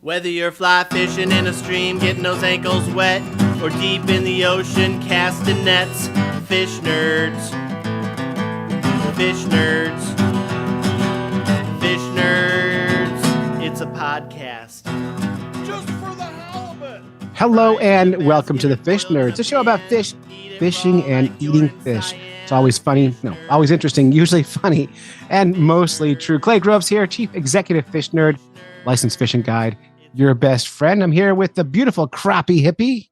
Whether you're fly fishing in a stream, getting those ankles wet, or deep in the ocean casting nets, fish nerds, fish nerds, fish nerds. It's a podcast. Just for the halibut. Hello and welcome to the Fish Nerds, a show about fish, fishing, and eating fish. It's always funny, always interesting, usually funny, and mostly true. Clay Groves here, Chief Executive Fish Nerd, Licensed Fishing Guide, your best friend. I'm here with the beautiful crappie hippie.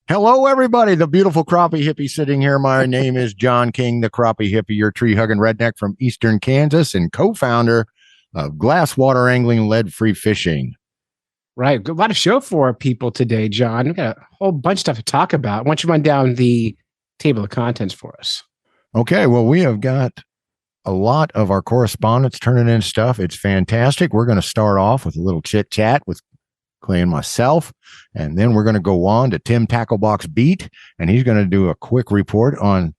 Hello, everybody. The beautiful crappie hippie sitting here. My name is John King, the crappie hippie, your tree-hugging redneck from eastern Kansas and co-founder of Glasswater Angling Lead-Free Fishing. Right. A lot of show for people today, John. We've got a whole bunch of stuff to talk about. Why don't you run down the table of contents for us? Okay. Well, we have got a lot of our correspondents turning in stuff. It's fantastic. We're going to start off with a little chit chat with Clay and myself, and then we're going to go on to Tim Tacklebox Bete, and he's going to do a quick report on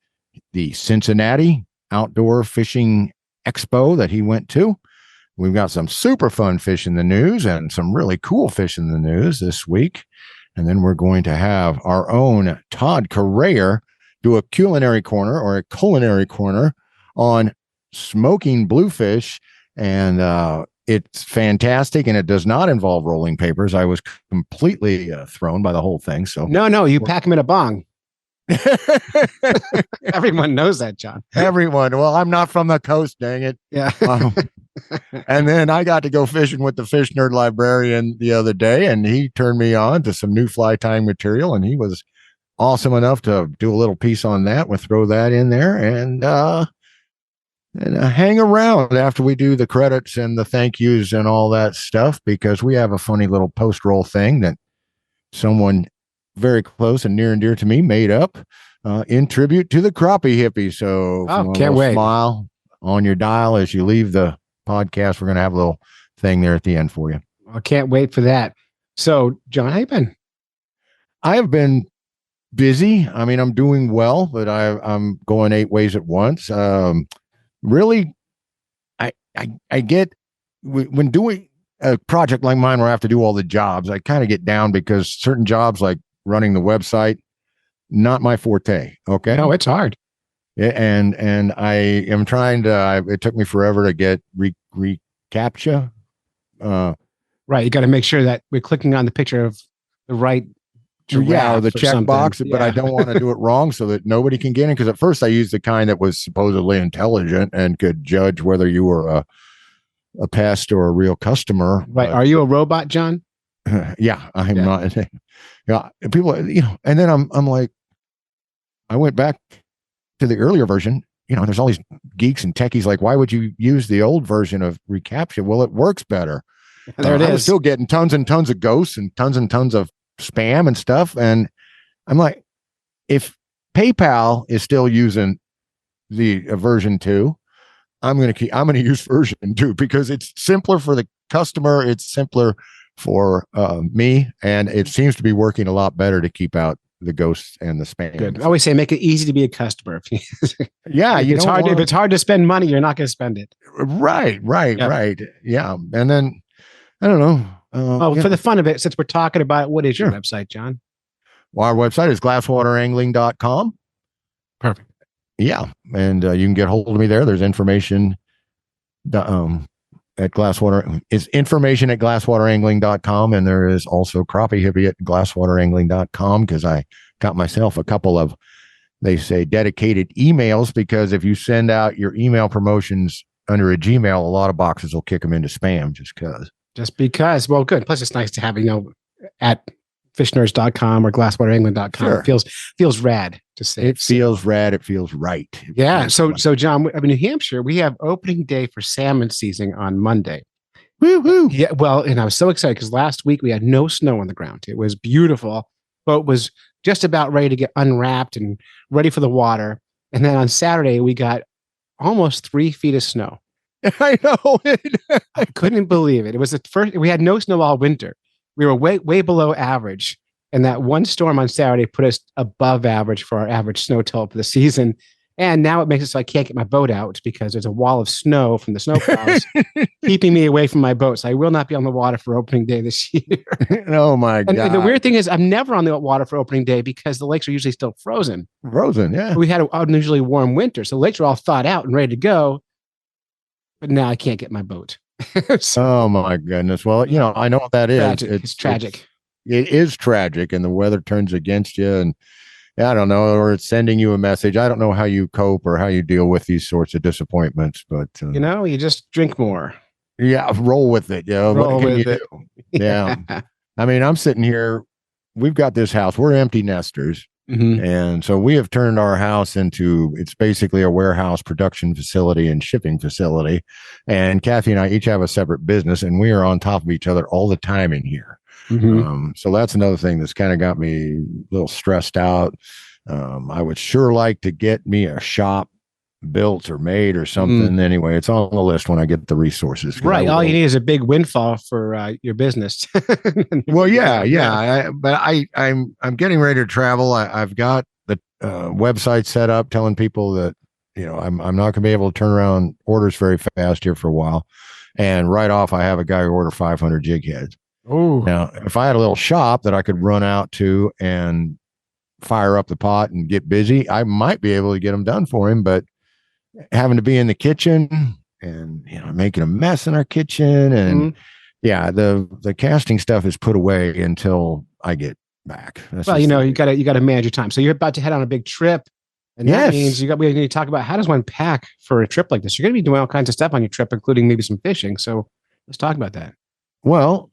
the Cincinnati Outdoor Fishing Expo that he went to. We've got some super fun fish in the news and some really cool fish in the news this week. And then we're going to have our own Todd Correa do a culinary corner on smoking bluefish, and it's fantastic, and it does not involve rolling papers. I was completely thrown by the whole thing. So no, you pack them in a bong. Everyone knows that, John. Everyone. Well, I'm not from the coast, dang it. Yeah. And then I got to go fishing with the Fish Nerd librarian the other day, and he turned me on to some new fly tying material, and he was awesome enough to do a little piece on that. We'll throw that in there and hang around after we do the credits and the thank yous and all that stuff, because we have a funny little post-roll thing that someone very close and near and dear to me made up in tribute to the crappie hippie. So can't wait. Smile on your dial as you leave the podcast. We're going to have a little thing there at the end for you. I can't wait for that. So, John, how you been? I have been busy. I mean, I'm doing well, but I'm going 8 ways at once. Really, I get when doing a project like mine where I have to do all the jobs, I kind of get down because certain jobs like running the website, not my forte. Okay. No, it's hard. Yeah, and I am trying to, it took me forever to get reCAPTCHA. Right. You got to make sure that we're clicking on the picture of the right. Yeah, the checkbox, yeah. But I don't want to do it wrong so that nobody can get in. Because at first I used the kind that was supposedly intelligent and could judge whether you were a pest or a real customer. Right. Are you a robot, John? Yeah, I'm not. Yeah, people, and then I'm like, I went back to the earlier version. There's all these geeks and techies like, why would you use the old version of reCAPTCHA? Well, it works better. There it is. I was still getting tons and tons of ghosts and tons of spam and stuff, and I'm like, if PayPal is still using the version 2, I'm going to use version 2 because it's simpler for the customer, it's simpler for me, and it seems to be working a lot better to keep out the ghosts and the spam. Good. I always say make it easy to be a customer. Yeah, if it's hard to spend money, you're not going to spend it. Right. Yeah, and then I don't know. For the fun of it, since we're talking about it, what is your website, John? Well, our website is glasswaterangling.com. Perfect. Yeah. And you can get hold of me there. There's information at Glasswater. It's information at glasswaterangling.com. And there is also crappie hippie at glasswaterangling.com, because I got myself a couple of, they say, dedicated emails, because if you send out your email promotions under a Gmail, a lot of boxes will kick them into spam just because. Well, good. Plus, it's nice to have, at fishnerds.com or glasswaterangling.com. Sure. It feels rad to say. It feels rad. It feels right. Yeah. So John, New Hampshire, we have opening day for salmon season on Monday. Woo-hoo. Yeah. Well, and I was so excited because last week we had no snow on the ground. It was beautiful. Boat was just about ready to get unwrapped and ready for the water. And then on Saturday, we got almost 3 feet of snow. I know. I couldn't believe it. It was the first. We had no snow all winter. We were way below average, and that one storm on Saturday put us above average for our average snow total for the season. And now it makes it so I can't get my boat out because there's a wall of snow from the snowplows keeping me away from my boat. So I will not be on the water for opening day this year. Oh my God. And the weird thing is I'm never on the water for opening day because the lakes are usually still frozen. Frozen, yeah. We had an unusually warm winter. So the lakes are all thawed out and ready to go. But now I can't get my boat. Oh my goodness. Well, I know what that is. Tragic. It's tragic. It is tragic, and the weather turns against you, and I don't know, or it's sending you a message. I don't know how you cope or how you deal with these sorts of disappointments, but you just drink more. Yeah, roll with it. Roll what can with you it. do? Yeah. I mean, I'm sitting here. We've got this house. We're empty nesters. Mm-hmm. And so we have turned our house it's basically a warehouse, production facility, and shipping facility. And Kathy and I each have a separate business, and we are on top of each other all the time in here. Mm-hmm. So that's another thing that's kind of got me a little stressed out. I would sure like to get me a shop built or made or something. Anyway, it's on the list when I get the resources. Right. All you need is a big windfall for your business. Well, yeah. I'm getting ready to travel. I've got the website set up telling people that, I'm not going to be able to turn around orders very fast here for a while. And right off, I have a guy who ordered 500 jig heads. Oh, Now, if I had a little shop that I could run out to and fire up the pot and get busy, I might be able to get them done for him. But having to be in the kitchen and making a mess in our kitchen, and the casting stuff is put away until I get back. Well, you got to manage your time. So you're about to head on a big trip, and that means we need to talk about how does one pack for a trip like this. You're going to be doing all kinds of stuff on your trip, including maybe some fishing. So let's talk about that. Well,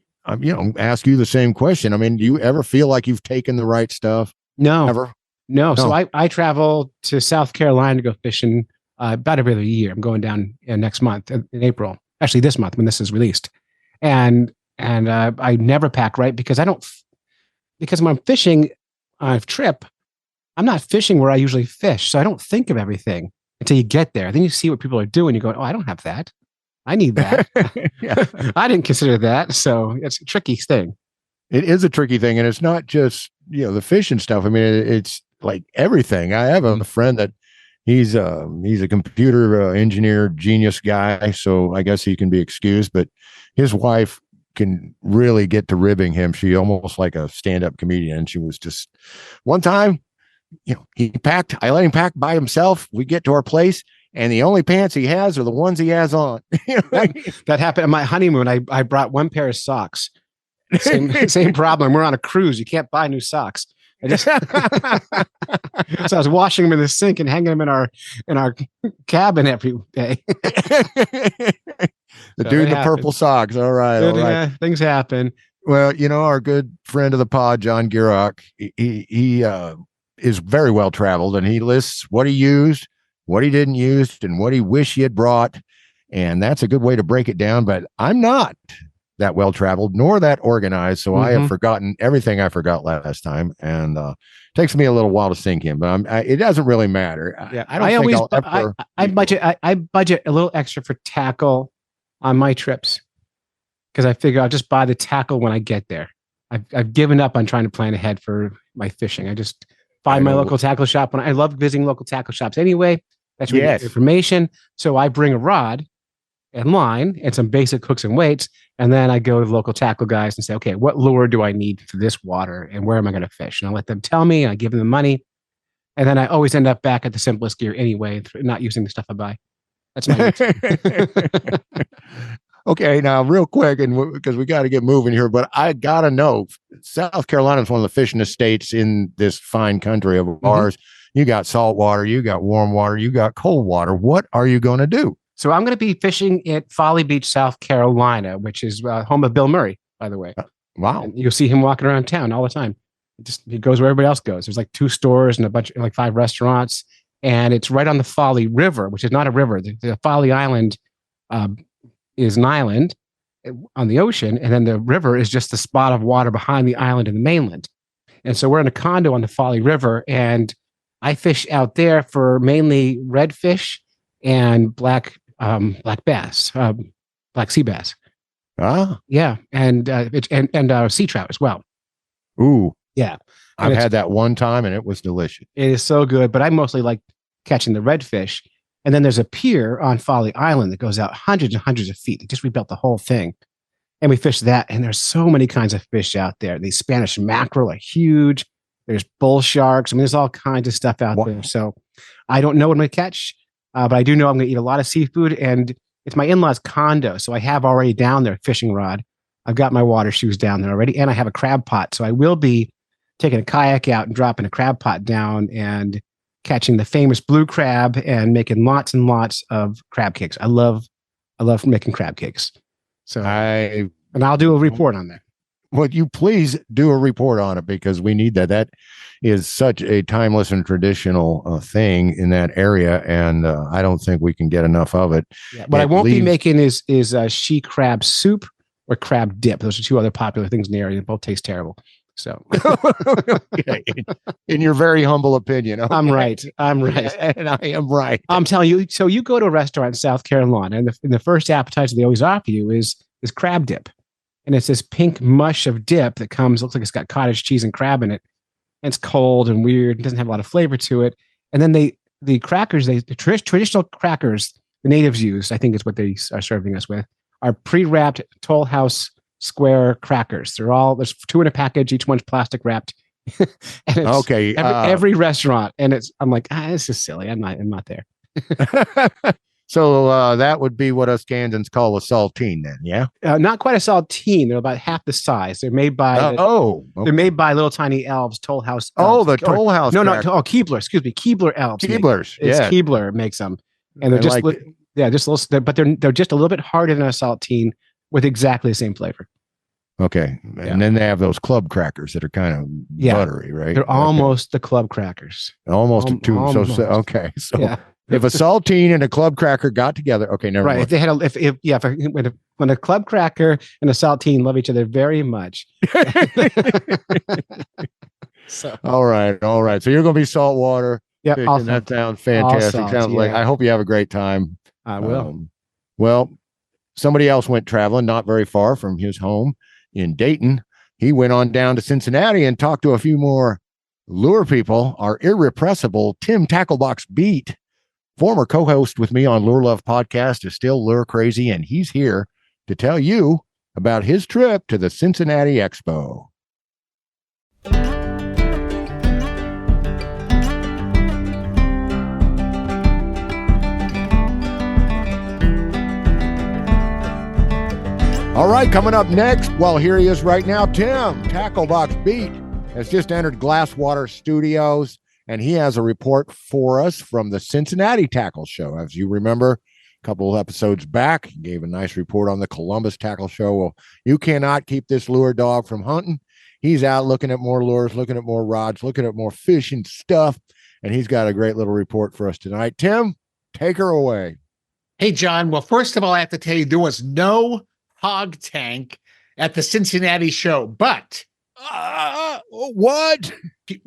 ask you the same question. I mean, do you ever feel like you've taken the right stuff? No, ever. No. So I travel to South Carolina to go fishing about every other year. I'm going down next month in April, actually this month when this is released. And I never pack right because when I'm fishing on a trip, I'm not fishing where I usually fish. So I don't think of everything until you get there. Then you see what people are doing. You go, oh, I don't have that. I need that. I didn't consider that. So it's a tricky thing. It is a tricky thing. And it's not just, the fish and stuff. I mean, it's like everything. I have a friend that he's a computer engineer, genius guy. So I guess he can be excused, but his wife can really get to ribbing him. She almost like a stand-up comedian. She was just one time, I let him pack by himself. We get to our place, and the only pants he has are the ones he has on. That happened at my honeymoon. I brought one pair of socks. Same problem. We're on a cruise. You can't buy new socks. So I was washing them in the sink and hanging them in our cabin every day. The purple socks. All right. Things happen. Well, our good friend of the pod, John Gierach, he is very well traveled, and he lists what he used, what he didn't use, and what he wished he had brought. And that's a good way to break it down. But I'm not that well traveled nor that organized, so I have forgotten everything I forgot last time, and takes me a little while to sink in. But it doesn't really matter. I budget a little extra for tackle on my trips because I figure I'll just buy the tackle when I get there. I've given up on trying to plan ahead for my fishing. I just find my local tackle shop. I love visiting local tackle shops anyway. That's where you get information. So I bring a rod and line and some basic hooks and weights, and then I go to the local tackle guys and say, okay, what lure do I need for this water, and where am I going to fish? And I let them tell me, and I give them the money, and then I always end up back at the simplest gear anyway, not using the stuff I buy. That's my Okay, now real quick, and because we got to get moving here, but I got to know, South Carolina is one of the fishing states in this fine country of ours. You got salt water, you got warm water, you got cold water. What are you going to do? So I'm going to be fishing at Folly Beach, South Carolina, which is home of Bill Murray, by the way. Wow. And you'll see him walking around town all the time. He goes where everybody else goes. There's like 2 stores and a bunch, like 5 restaurants. And it's right on the Folly River, which is not a river. The Folly Island is an island on the ocean. And then the river is just the spot of water behind the island and the mainland. And so we're in a condo on the Folly River. And I fish out there for mainly redfish and black bass, black sea bass. Ah, yeah, and sea trout as well. Ooh, yeah. I've had that one time and it was delicious. It is so good, but I mostly like catching the redfish. And then there's a pier on Folly Island that goes out hundreds and hundreds of feet. They just rebuilt the whole thing. And we fish that. And there's so many kinds of fish out there. These Spanish mackerel are huge. There's bull sharks. I mean, there's all kinds of stuff out there. So I don't know what I'm going to catch, but I do know I'm going to eat a lot of seafood. And it's my in-laws' condo. So I have already down there a fishing rod. I've got my water shoes down there already. And I have a crab pot. So I will be taking a kayak out and dropping a crab pot down and catching the famous blue crab and making lots and lots of crab cakes. I love making crab cakes. So and I'll do a report on that. Would you please do a report on it, because we need that. That is such a timeless and traditional thing in that area, and I don't think we can get enough of it. Yeah, what I won't be making is she crab soup or crab dip. Those are two other popular things in the area. They both taste terrible. So, okay. In your very humble opinion, okay. I'm right, and I am right. I'm telling you. So you go to a restaurant in South Carolina, and the first appetizer they always offer you is crab dip, and it's this pink mush of dip that looks like it's got cottage cheese and crab in it, and it's cold and weird. It doesn't have a lot of flavor to it. And then the crackers, the traditional crackers the natives use, I think is what they are serving us with, are pre-wrapped Toll House square crackers. There's 2 in a package, each one's plastic wrapped. And it's okay. Every restaurant, and I'm like, this is silly. I'm not there. So that would be what us Kansans call a saltine, then, yeah. Not quite a saltine. They're about half the size. They're made by they're made by little tiny elves, Toll House. Elves. The Toll House. No, Keebler. Excuse me, Keebler elves. Keeblers. Yeah, Keebler makes them, and they're just just little. But they're just a little bit harder than a saltine, with exactly the same flavor. Okay. And then they have those club crackers that are kind of buttery, right? They're almost the club crackers. Almost two. Almost. So okay. So if a saltine and a club cracker got together, okay, never mind. If they had when a club cracker and a saltine love each other very much. So all right. So you're going to be saltwater. Yeah, that sounds fantastic. Sounds like I hope you have a great time. I will. Well, somebody else went traveling not very far from his home in Dayton. He went on down to Cincinnati and talked to a few more lure people. Our irrepressible Tim Tacklebox Bete, former co-host with me on Lure Love Podcast, is still lure crazy, and he's here to tell you about his trip to the Cincinnati Expo. All right, coming up next, well, here he is right now. Tim Tacklebox Bete has just entered Glasswater Studios, and he has a report for us from the Cincinnati Tackle Show. As you remember, a couple of episodes back, he gave a nice report on the Columbus Tackle Show. Well, you cannot keep this lure dog from hunting. He's out looking at more lures, looking at more rods, looking at more fish and stuff, and he's got a great little report for us tonight. Tim, take her away. Hey, John. Well, first of all, I have to tell you, there was no hog tank at the Cincinnati show, but what?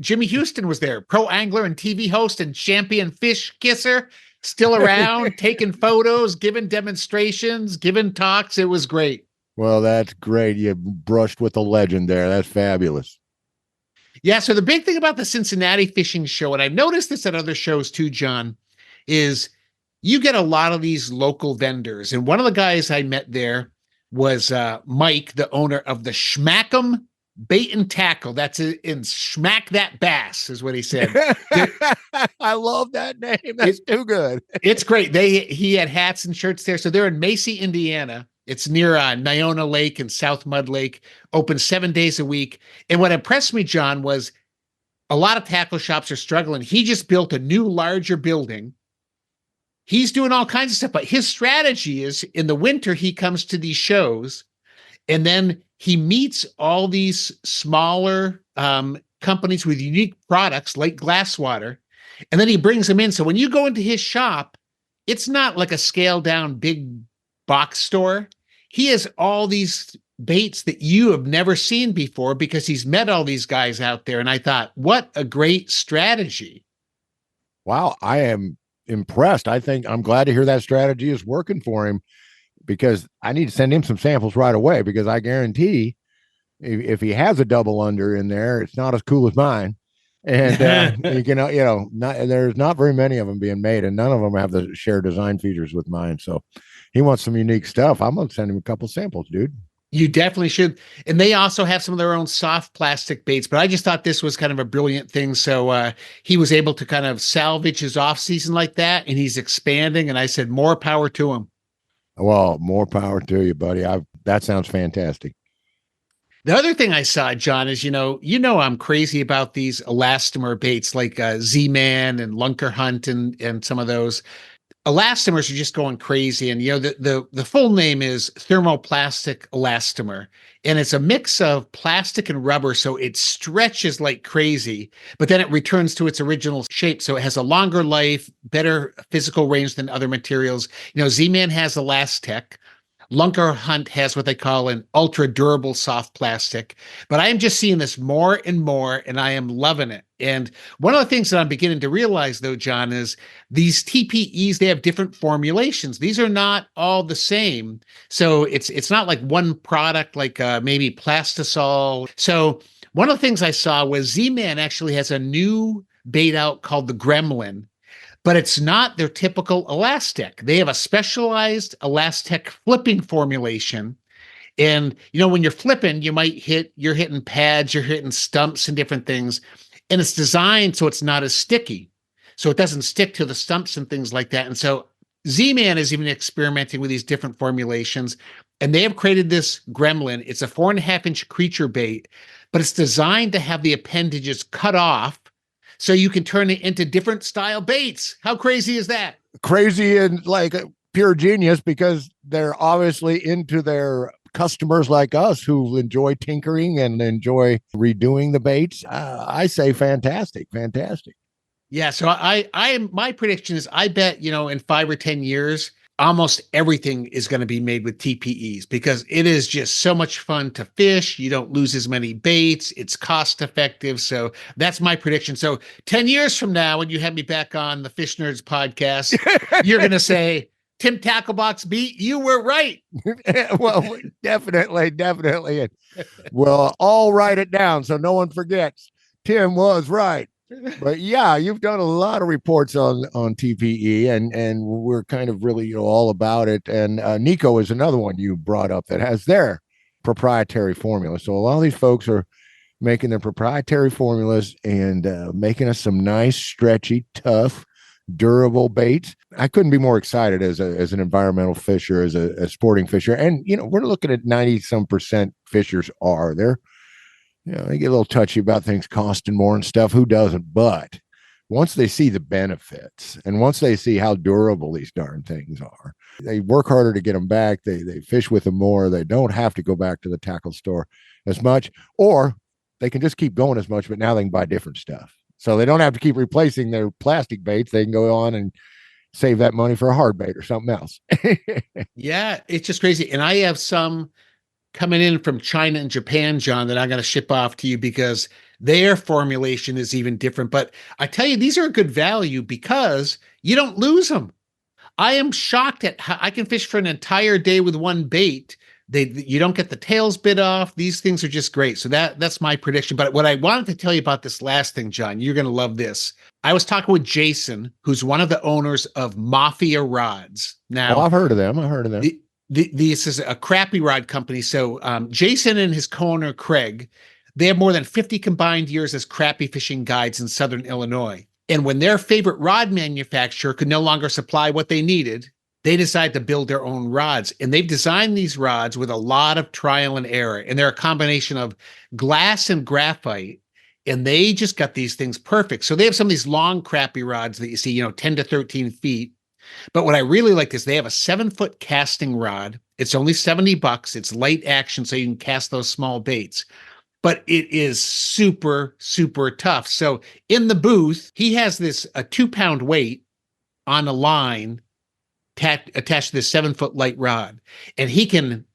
Jimmy Houston was there, pro angler and TV host and champion fish kisser, still around, taking photos, giving demonstrations, giving talks. It was great. Well, that's great. You brushed with the legend there. That's fabulous. Yeah. So the big thing about the Cincinnati Fishing Show, and I've noticed this at other shows too, John, is you get a lot of these local vendors. And one of the guys I met there was Mike, the owner of the Schmack'em Bait and Tackle. That's in Schmack That Bass, is what he said. I love that name. That's too good. It's great. He had hats and shirts there. So they're in Macy, Indiana. It's near Nyona Lake and South Mud Lake. Open 7 days a week. And what impressed me, John, was a lot of tackle shops are struggling. He just built a new, larger building. He's doing all kinds of stuff, but his strategy is in the winter, he comes to these shows and then he meets all these smaller companies with unique products like Glasswater, and then he brings them in. So when you go into his shop, it's not like a scaled down big box store. He has all these baits that you have never seen before because he's met all these guys out there. And I thought, what a great strategy. Wow. I am impressed. I think I'm glad to hear that strategy is working for him, because I need to send him some samples right away, because I guarantee if he has a double under in there, it's not as cool as mine. And you can, there's not very many of them being made, and none of them have the shared design features with mine. So he wants some unique stuff. I'm gonna send him a couple samples, dude. You definitely should. And they also have some of their own soft plastic baits, but I just thought this was kind of a brilliant thing. So he was able to kind of salvage his off season like that, and he's expanding. And I said, more power to him. Well, more power to you, buddy. That sounds fantastic. The other thing I saw, John, is, I'm crazy about these elastomer baits like Z-Man and Lunker Hunt and some of those. Elastomers are just going crazy. And, the full name is thermoplastic elastomer. And it's a mix of plastic and rubber. So it stretches like crazy, but then it returns to its original shape. So it has a longer life, better physical range than other materials. Z-Man has Elastec. Lunker Hunt has what they call an ultra durable soft plastic, but I am just seeing this more and more, and I am loving it. And one of the things that I'm beginning to realize, though, John, is these TPEs, they have different formulations. These are not all the same. So it's not like one product, like maybe Plastisol. So one of the things I saw was Z-Man actually has a new bait out called the Gremlin. But it's not their typical Elastec. They have a specialized Elastec flipping formulation. And, when you're flipping, you're hitting pads, you're hitting stumps and different things. And it's designed so it's not as sticky. So it doesn't stick to the stumps and things like that. And so Z-Man is even experimenting with these different formulations. And they have created this Gremlin. It's a 4.5-inch creature bait, but it's designed to have the appendages cut off, so you can turn it into different style baits. How crazy is that? Crazy and like pure genius, because they're obviously into their customers like us who enjoy tinkering and enjoy redoing the baits. I say fantastic. Yeah. So my prediction is I bet, in 5 or 10 years, almost everything is going to be made with TPEs because it is just so much fun to fish. You don't lose as many baits. It's cost effective. So that's my prediction. So 10 years from now, when you have me back on the Fish Nerds podcast, you're going to say, Tim Tacklebox beat, you were right. Well, definitely. Well, I'll write it down so no one forgets. Tim was right. But yeah, you've done a lot of reports on TPE, and we're kind of really all about it. And Nico is another one you brought up that has their proprietary formula. So a lot of these folks are making their proprietary formulas and making us some nice, stretchy, tough, durable baits. I couldn't be more excited as an environmental fisher, as a sporting fisher. And we're looking at 90% fishers are there. They get a little touchy about things costing more and stuff. Who doesn't? But once they see the benefits and once they see how durable these darn things are, they work harder to get them back. They fish with them more. They don't have to go back to the tackle store as much, or they can just keep going as much, but now they can buy different stuff. So they don't have to keep replacing their plastic baits. They can go on and save that money for a hard bait or something else. Yeah, it's just crazy. And I have some coming in from China and Japan, John, that I'm going to ship off to you because their formulation is even different. But I tell you, these are a good value because you don't lose them. I am shocked at how I can fish for an entire day with one bait. You don't get the tails bit off. These things are just great. So that's my prediction. But what I wanted to tell you about this last thing, John, you're going to love this. I was talking with Jason, who's one of the owners of Mafia Rods. Now, I've heard of them. This is a crappie rod company. So Jason and his co-owner, Craig, they have more than 50 combined years as crappie fishing guides in Southern Illinois. And when their favorite rod manufacturer could no longer supply what they needed, they decided to build their own rods. And they've designed these rods with a lot of trial and error. And they're a combination of glass and graphite. And they just got these things perfect. So they have some of these long crappie rods that you see, 10 to 13 feet. But what I really like is they have a 7-foot casting rod. It's only $70. It's light action, so you can cast those small baits. But it is super, super tough. So in the booth, he has a 2-pound weight on a line attached to this 7-foot light rod. And he can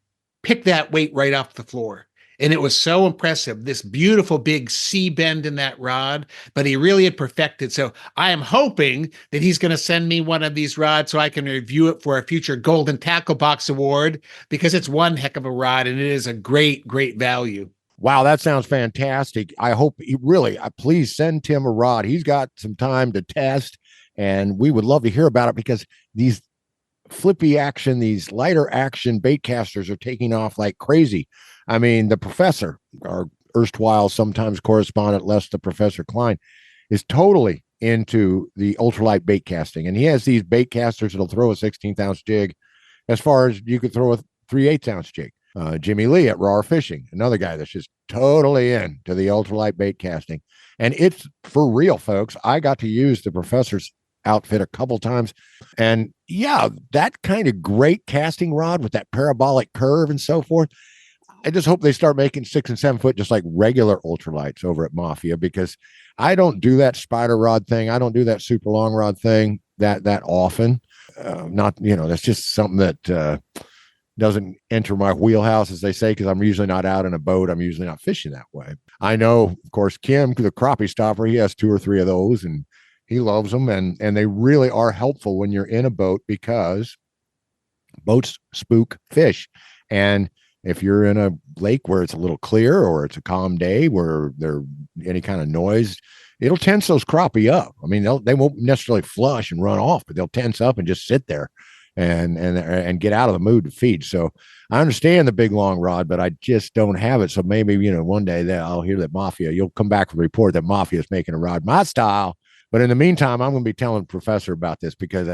pick that weight right off the floor. And it was so impressive, this beautiful big C bend in that rod, but he really had perfected. So I am hoping that he's going to send me one of these rods so I can review it for a future Golden Tackle Box Award, because it's one heck of a rod and it is a great, great value. Wow, that sounds fantastic. I hope please send Tim a rod. He's got some time to test, and we would love to hear about it because these flippy action, these lighter action bait casters are taking off like crazy. I mean, the professor, our erstwhile sometimes correspondent, the Professor Klein, is totally into the ultralight bait casting. And he has these bait casters that'll throw a 16th ounce jig as far as you could throw a 3/8 ounce jig. Jimmy Lee at Raw Fishing, another guy that's just totally into the ultralight bait casting. And it's for real, folks. I got to use the professor's outfit a couple times. And yeah, that kind of great casting rod with that parabolic curve and so forth. I just hope they start making 6 and 7 foot, just like regular ultralights over at Mafia, because I don't do that spider rod thing. I don't do that super long rod thing that often. That's just something that doesn't enter my wheelhouse, as they say, because I'm usually not out in a boat. I'm usually not fishing that way. I know, of course, Kim, the crappie stopper, he has 2 or 3 of those, and he loves them, and they really are helpful when you're in a boat because boats spook fish. And if you're in a lake where it's a little clear or it's a calm day where there any kind of noise, it'll tense those crappie up. I mean, they won't necessarily flush and run off, but they'll tense up and just sit there and get out of the mood to feed. So I understand the big long rod, but I just don't have it. So maybe, one day I'll hear that Mafia, you'll come back with a report that Mafia is making a rod my style. But in the meantime, I'm going to be telling the professor about this because,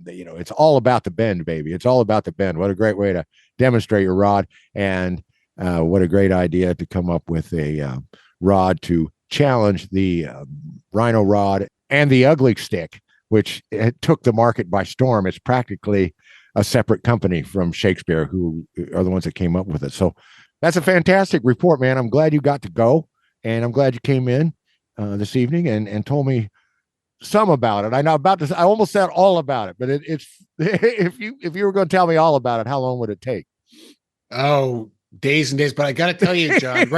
it's all about the bend, baby. It's all about the bend. What a great way to demonstrate your rod. And what a great idea to come up with a rod to challenge the rhino rod and the ugly stick, which took the market by storm. It's practically a separate company from Shakespeare, who are the ones that came up with it. So that's a fantastic report, man. I'm glad you got to go, and I'm glad you came in this evening and told me some about it. I almost said all about it, but it's if you were going to tell me all about it, how long would it take? Oh, days and days. But I got to tell you, John,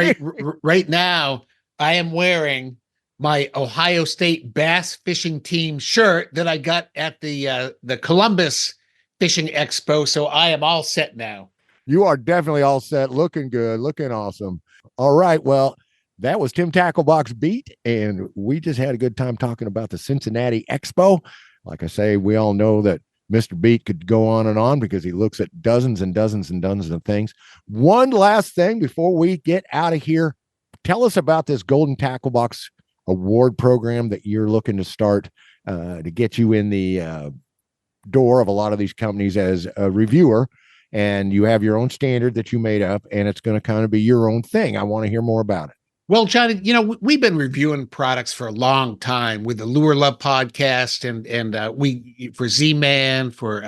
right now, I am wearing my Ohio State bass fishing team shirt that I got at the Columbus Fishing Expo. So I am all set now. You are definitely all set. Looking good. Looking awesome. All right. Well, that was Tim Tacklebox Bete, and we just had a good time talking about the Cincinnati Expo. Like I say, we all know that Mr. Bete could go on and on because he looks at dozens and dozens and dozens of things. One last thing before we get out of here. Tell us about this Golden Tacklebox award program that you're looking to start to get you in the door of a lot of these companies as a reviewer, and you have your own standard that you made up, and it's going to kind of be your own thing. I want to hear more about it. Well, John, we've been reviewing products for a long time with the Lure Love podcast and we for Z-Man, for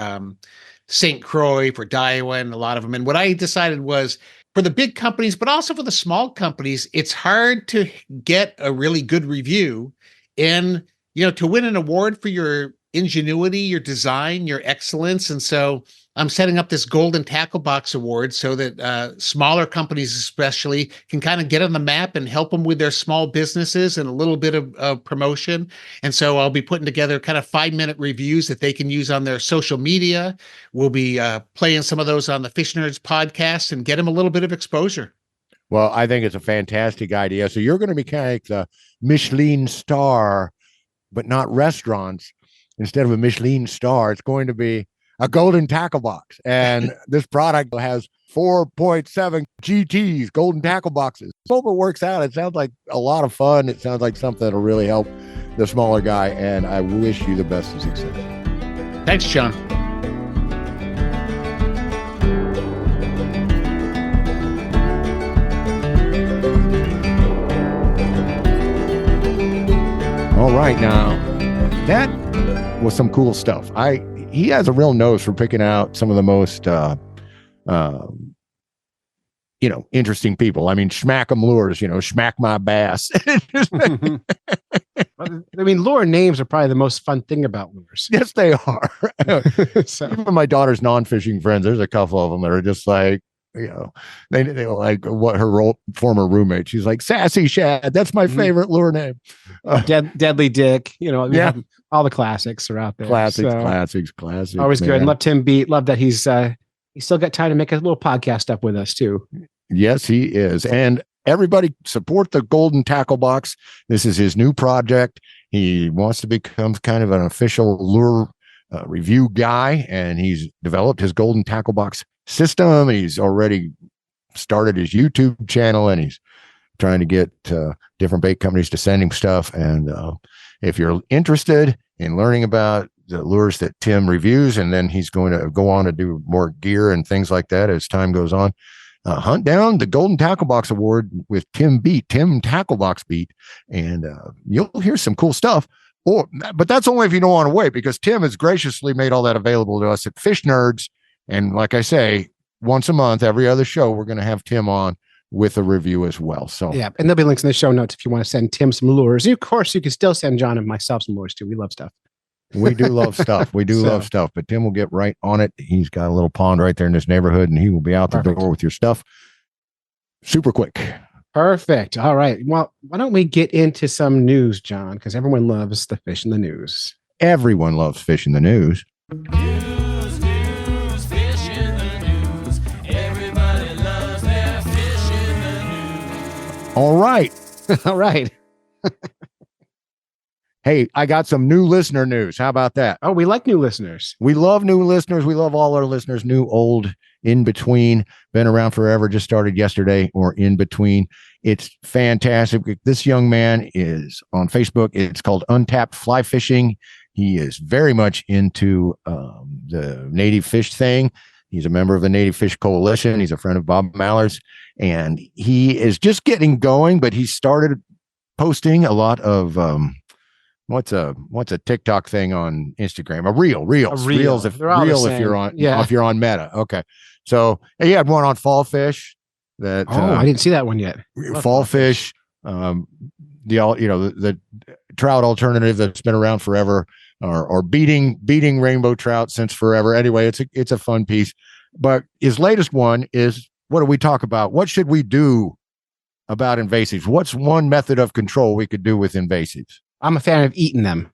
St. Croix, for Daiwa, and a lot of them. And what I decided was for the big companies, but also for the small companies, it's hard to get a really good review and, to win an award for your ingenuity, your design, your excellence. And so I'm setting up this Golden Tacklebox Award so that smaller companies especially can kind of get on the map and help them with their small businesses and a little bit of promotion. And so I'll be putting together kind of 5-minute reviews that they can use on their social media. We'll be playing some of those on the Fish Nerds podcast and get them a little bit of exposure. Well, I think it's a fantastic idea. So you're going to be kind of like the Michelin star, but not restaurants. Instead of a Michelin star, it's going to be a Golden Tacklebox. And this product has 4.7 GTs, Golden Tackleboxes. Hope it works out. It sounds like a lot of fun. It sounds like something that'll really help the smaller guy. And I wish you the best of success. Thanks, John. All right, now that was some cool stuff. He has a real nose for picking out some of the most, interesting people. I mean, Schmack 'em Lures, Schmack My Bass. I mean, lure names are probably the most fun thing about lures. Yes, they are. So. Even my daughter's non-fishing friends, there's a couple of them that are just like, they like what her former roommate. She's like, Sassy Shad. That's my favorite lure name. Deadly Dick. Yeah. All the classics are out there. Classics. Always man. good. Love Tim Bete. Love that he's still got time to make a little podcast up with us too. Yes, he is. And everybody support the Golden Tackle Box. This is his new project. He wants to become kind of an official lure review guy, and he's developed his Golden Tackle Box system. He's already started his YouTube channel, and he's trying to get different bait companies to send him stuff. And if you're interested in learning about the lures that Tim reviews, and then he's going to go on to do more gear and things like that as time goes on, hunt down the Golden Tackle Box Award with Tim Tackle Box Beat, and you'll hear some cool stuff. But that's only if you don't want to wait, because Tim has graciously made all that available to us at Fish Nerds. And like I say, once a month, every other show, we're going to have Tim on with a review as well. So yeah, and there'll be links in the show notes if you want to send Tim some lures. And of course, you can still send John and myself some lures too. We love stuff. We do love stuff. We do love stuff, but Tim will get right on it. He's got a little pond right there in this neighborhood, and he will be out the door with your stuff super quick. Perfect. All right. Well, why don't we get into some news, John? Because everyone loves the fish in the news. Everyone loves fish in the news. News, fish in the news. Everybody loves their fish in the news. All right. All right. Hey, I got some new listener news. How about that? Oh, we like new listeners. We love new listeners. We love all our listeners, new, old, in between, been around forever, just started yesterday, or in between. It's fantastic. This young man is on Facebook. It's called Untapped Fly Fishing. He is very much into the native fish thing. He's a member of the Native Fish Coalition. He's a friend of Bob Mallard's, and he is just getting going, but he started posting a lot of what's a TikTok thing on Instagram? Reels if you're on Meta. Okay. So he had one on fall fish that I didn't see that one yet. Fall fish, the trout alternative that's been around forever, or beating rainbow trout since forever. Anyway, it's a fun piece. But his latest one is, what do we talk about? What should we do about invasives? What's one method of control we could do with invasives? I'm a fan of eating them.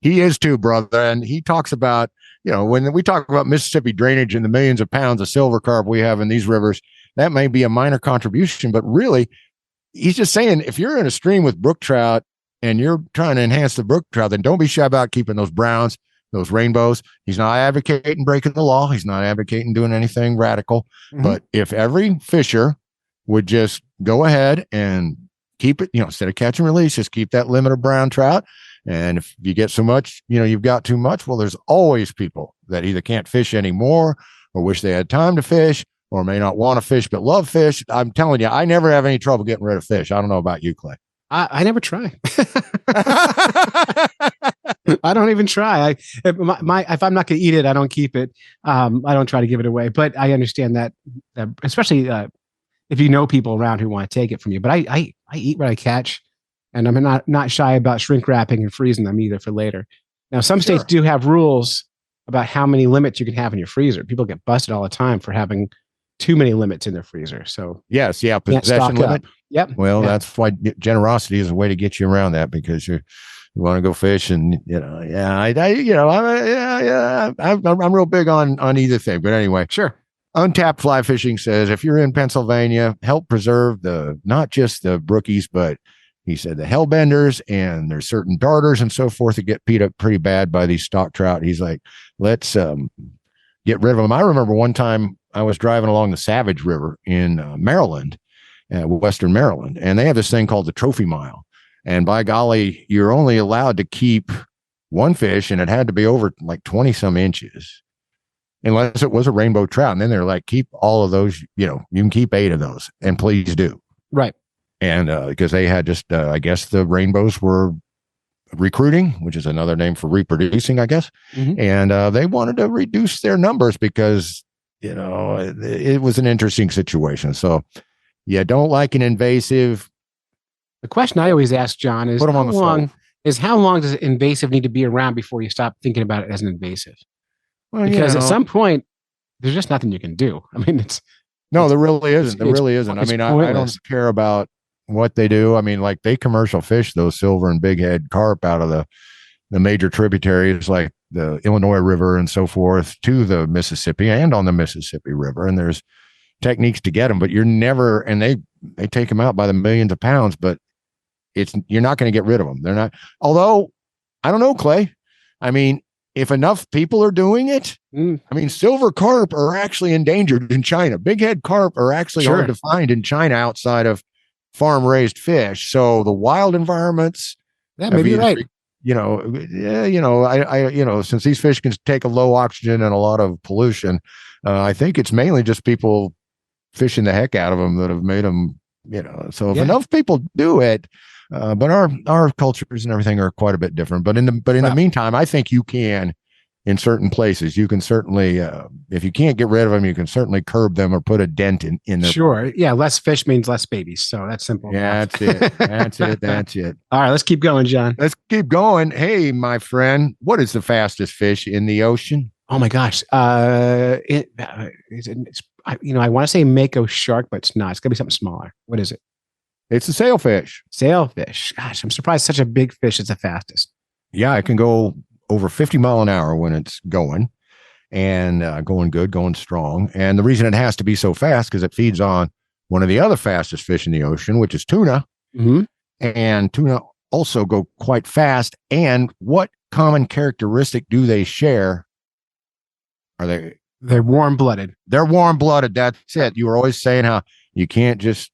He is too, brother. And he talks about, when we talk about Mississippi drainage and the millions of pounds of silver carp we have in these rivers, that may be a minor contribution, but really he's just saying, if you're in a stream with brook trout and you're trying to enhance the brook trout, then don't be shy about keeping those browns, those rainbows. He's not advocating breaking the law. He's not advocating doing anything radical. Mm-hmm. But if every fisher would just go ahead and keep it, instead of catch and release, just keep that limit of brown trout. And if you get so much, you've got too much. Well, there's always people that either can't fish anymore or wish they had time to fish or may not want to fish, but love fish. I'm telling you, I never have any trouble getting rid of fish. I don't know about you, Clay. I never try. I don't even try. If I'm not going to eat it, I don't keep it. I don't try to give it away, but I understand that especially, if you know people around who want to take it from you. But I eat what I catch, and I'm not shy about shrink wrapping and freezing them either for later. Now, some states do have rules about how many limits you can have in your freezer. People get busted all the time for having too many limits in their freezer. So possession limit. Yep. Well, that's why generosity is a way to get you around that, because you want to go fish, and I'm real big on either thing. But anyway, sure. Untapped Fly Fishing says, if you're in Pennsylvania, help preserve not just the brookies, but he said the hellbenders, and there's certain darters and so forth that get beat up pretty bad by these stock trout. He's like, let's get rid of them. I remember one time I was driving along the Savage River in Maryland, Western Maryland, and they have this thing called the Trophy Mile. And by golly, you're only allowed to keep one fish, and it had to be over like 20 some inches, unless it was a rainbow trout. And then they're like, keep all of those, you can keep 8 of those, and please do. Right. And because they had just, I guess the rainbows were recruiting, which is another name for reproducing, I guess. Mm-hmm. And they wanted to reduce their numbers because, it was an interesting situation. So don't like an invasive. The question I always ask, John, is how long does an invasive need to be around before you stop thinking about it as an invasive? Well, because at some point, there's just nothing you can do. I mean, there really isn't. There really isn't. I mean, I don't care about what they do. I mean, like, they commercial fish those silver and big head carp out of the major tributaries like the Illinois River and so forth to the Mississippi and on the Mississippi River. And there's techniques to get them, but you're never, and they they take them out by the millions of pounds, but you're not going to get rid of them. They're not. Although, I don't know, Clay. I mean, if enough people are doing it, I mean, silver carp are actually endangered in China. Big head carp are actually hard to find in China outside of farm raised fish. So the wild environments, maybe you're right. Since these fish can take a low oxygen and a lot of pollution, I think it's mainly just people fishing the heck out of them that have made them, so if enough people do it, but our cultures and everything are quite a bit different. But in the meantime, I think you can, in certain places, you can certainly, if you can't get rid of them, you can certainly curb them or put a dent in their. Sure. Yeah. Less fish means less babies. So that's simple. Yeah, that's it. That's it. All right. Let's keep going, John. Let's keep going. Hey, my friend, what is the fastest fish in the ocean? Oh my gosh. I want to say mako shark, but it's not. It's gonna be something smaller. What is it? It's a sailfish. Sailfish. Gosh, I'm surprised such a big fish is the fastest. Yeah, it can go over 50 mile an hour when it's going, and going good, going strong. And the reason it has to be so fast because it feeds on one of the other fastest fish in the ocean, which is tuna. Mm-hmm. And tuna also go quite fast. And what common characteristic do they share? They're warm-blooded. They're warm-blooded. That's it. You were always saying how you can't just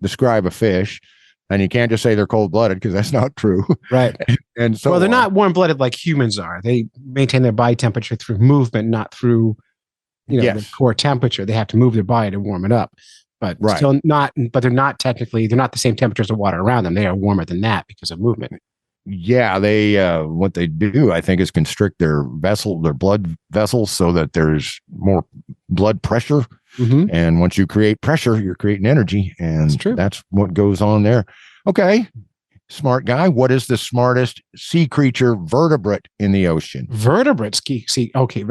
describe a fish and you can't just say they're cold-blooded because that's not true. Right. And so, well, they're not warm-blooded like humans are. They maintain their body temperature through movement, not through, the core temperature. They have to move their body to warm it up. But still not. But they're not the same temperature as the water around them. They are warmer than that because of movement. Yeah, they what they do, I think, is constrict their blood vessels, so that there's more blood pressure. Mm-hmm. And once you create pressure, you're creating energy, and that's true. That's what goes on there. Okay, smart guy. What is the smartest sea creature vertebrate in the ocean? Vertebrates. Sea. Okay.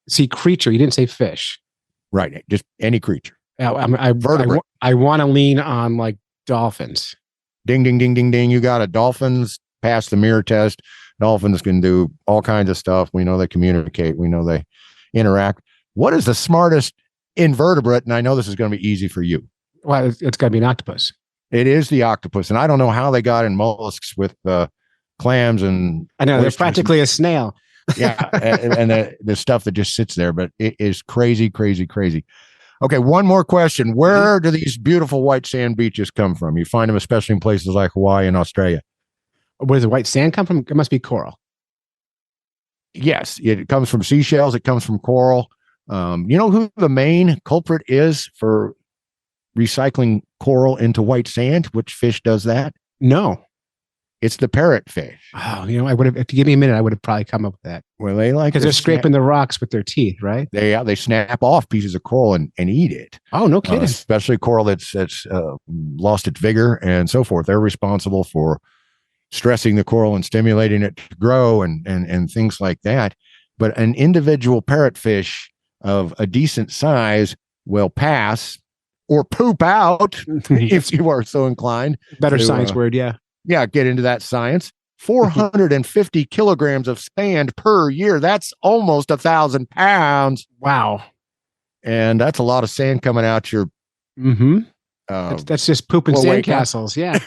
Sea creature. You didn't say fish. Right. Just any creature. Vertebrate. I want to lean on like dolphins. Ding, ding, ding, ding, ding. You got it. Dolphins pass the mirror test. Dolphins can do all kinds of stuff. We know they communicate. We know they interact. What is the smartest invertebrate? And I know this is going to be easy for you. Well, it's got to be an octopus. It is the octopus. And I don't know how they got in mollusks with clams and. I know, they're practically a snail. Yeah. and the stuff that just sits there, but it is crazy, crazy, crazy. Okay, one more question. Where do these beautiful white sand beaches come from? You find them especially in places like Hawaii and Australia. Where does the white sand come from? It must be coral. Yes, it comes from seashells. It comes from coral. You know who the main culprit is for recycling coral into white sand? Which fish does that? No. It's the parrotfish. Oh, I would have, if you give me a minute, I would have probably come up with that. Well, they like because they're scraping the rocks with their teeth, right? They snap off pieces of coral and eat it. Oh, no kidding. Especially coral that's lost its vigor and so forth. They're responsible for stressing the coral and stimulating it to grow and things like that. But an individual parrotfish of a decent size will pass or poop out if you are so inclined. Better science word, yeah. Yeah, get into that science. 450 kilograms of sand per year. That's almost 1,000 pounds. Wow. And that's a lot of sand coming out your. Mm-hmm. That's just pooping sandcastles. Yeah.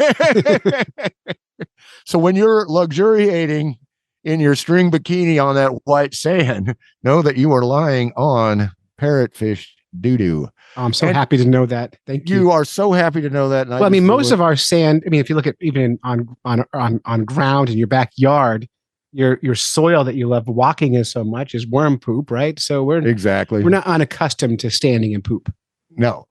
So when you're luxuriating in your string bikini on that white sand, know that you are lying on parrotfish doo-doo. I'm so happy to know that. Thank you. You are so happy to know that. Well, I mean, most of our sand, if you look at even on ground in your backyard, your soil that you love walking in so much is worm poop, right? So we're not unaccustomed to standing in poop. No,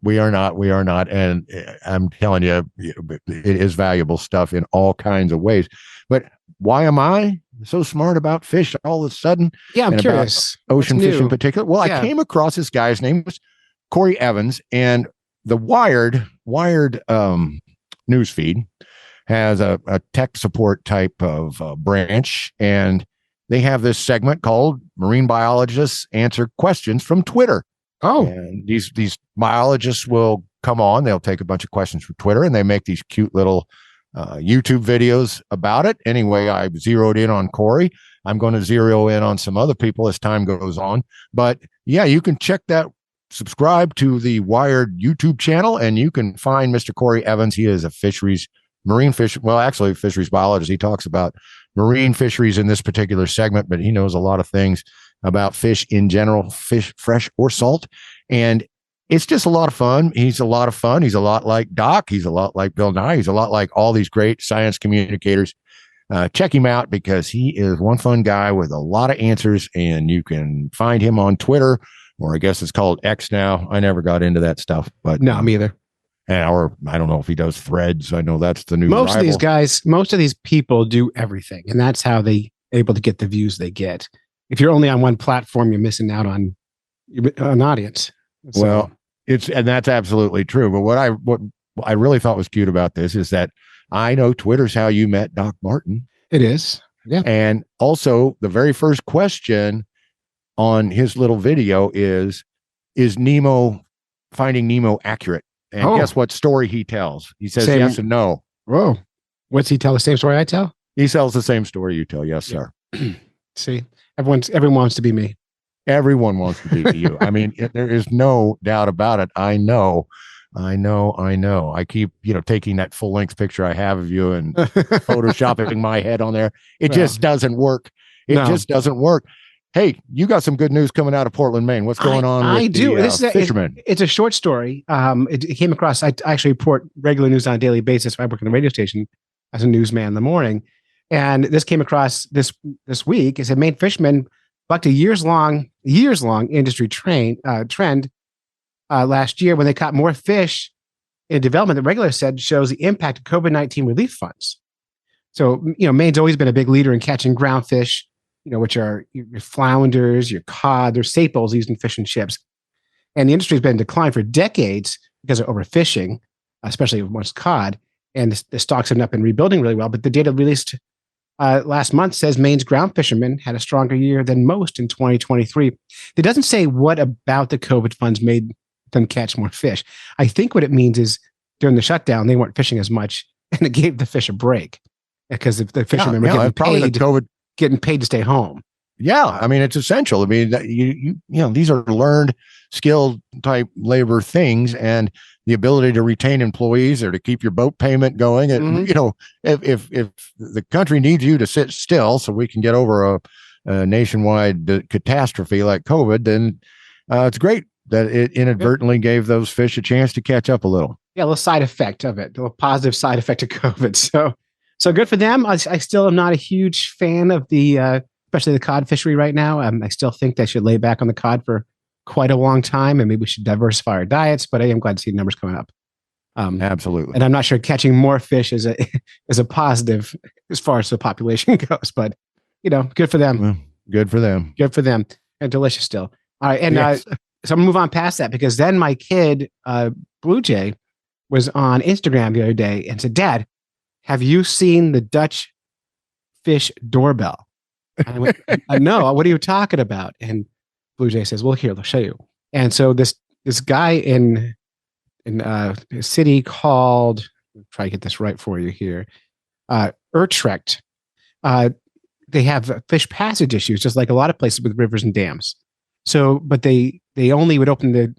we are not. We are not. And I'm telling you, it is valuable stuff in all kinds of ways. But why am I so smart about fish all of a sudden? Yeah, I'm curious. Ocean fish in particular. Well, I came across this guy's name was Corey Evans, and the Wired newsfeed has a tech support type of branch, and they have this segment called Marine Biologists Answer Questions from Twitter. Oh, and these biologists will come on. They'll take a bunch of questions from Twitter, and they make these cute little YouTube videos about it. Anyway, I zeroed in on Corey. I'm going to zero in on some other people as time goes on. But yeah, you can check that subscribe to the Wired YouTube channel, and you can find Mr. Corey Evans. He is a marine fish. Well, actually, fisheries biologist. He talks about marine fisheries in this particular segment, but he knows a lot of things about fish in general, fish fresh or salt. And it's just a lot of fun. He's a lot of fun. He's a lot like Doc. He's a lot like Bill Nye. He's a lot like all these great science communicators. Check him out because he is one fun guy with a lot of answers, and you can find him on Twitter, or I guess it's called X now. I never got into that stuff, but No, me either. or I don't know if he does Threads. I know that's the new Most of rival. these guys, most of these people do everything, and that's how they able to get the views they get. If you're only on one platform, you're missing out on an audience. So, Well, and that's absolutely true. But what I really thought was cute about this is that I know Twitter's how you met Doc Martin. it is. Yeah. And also the very first question on his little video is Finding Nemo accurate? And Oh. guess what story he tells? He says Same. yes and no. Whoa. What's he tell? The same story I tell? He tells the same story you tell. Yes, sir. See, everyone wants to be me. Everyone wants to be you. I mean, there is no doubt about it. I know. I keep, taking that full length picture I have of you and photoshopping my head on there. It Well, just doesn't work. It no. just doesn't work. Hey, you got some good news coming out of Portland, Maine. What's going on with I do. the fishermen? It's a short story. It came across. I actually report regular news on a daily basis. I work in the radio station as a newsman in the morning, and this came across this week. It said Maine fishermen bucked a years long industry trend last year when they caught more fish in development. The regular said shows the impact of COVID-19 relief funds. So Maine's always been a big leader in catching ground fish, which are your flounders, your cod. They're staples used in fish and chips. And the industry has been in decline for decades because of overfishing, especially amongst cod. And the stocks have not been rebuilding really well. But the data released last month says Maine's ground fishermen had a stronger year than most in 2023. It doesn't say what about the COVID funds made them catch more fish. I think what it means is during the shutdown, they weren't fishing as much, and it gave the fish a break because the fishermen were getting paid to stay home. Yeah, I mean, it's essential. I mean, these are learned, skilled type labor things, and the ability to retain employees or to keep your boat payment going. And if the country needs you to sit still so we can get over a nationwide catastrophe like COVID, then it's great that it inadvertently gave those fish a chance to catch up a little. Yeah, a little side effect of it, a little positive side effect of COVID. So good for them. I still am not a huge fan of especially the cod fishery right now. I still think they should lay back on the cod for quite a long time, and maybe we should diversify our diets. But I am glad to see numbers coming up. Absolutely. And I'm not sure catching more fish is a positive as far as the population goes. But good for them. Well, good for them. Good for them, and delicious still. All right, and Yes. so I'm gonna move on past that because then my kid, Blue Jay, was on Instagram the other day and said, "Dad, have you seen the Dutch fish doorbell?" And I went, "No, what are you talking about?" And Blue Jay says, "Well, here, I'll show you." And so this guy in a city called, I'll try to get this right for you here, Utrecht, they have fish passage issues, just like a lot of places with rivers and dams. So, but they only would open the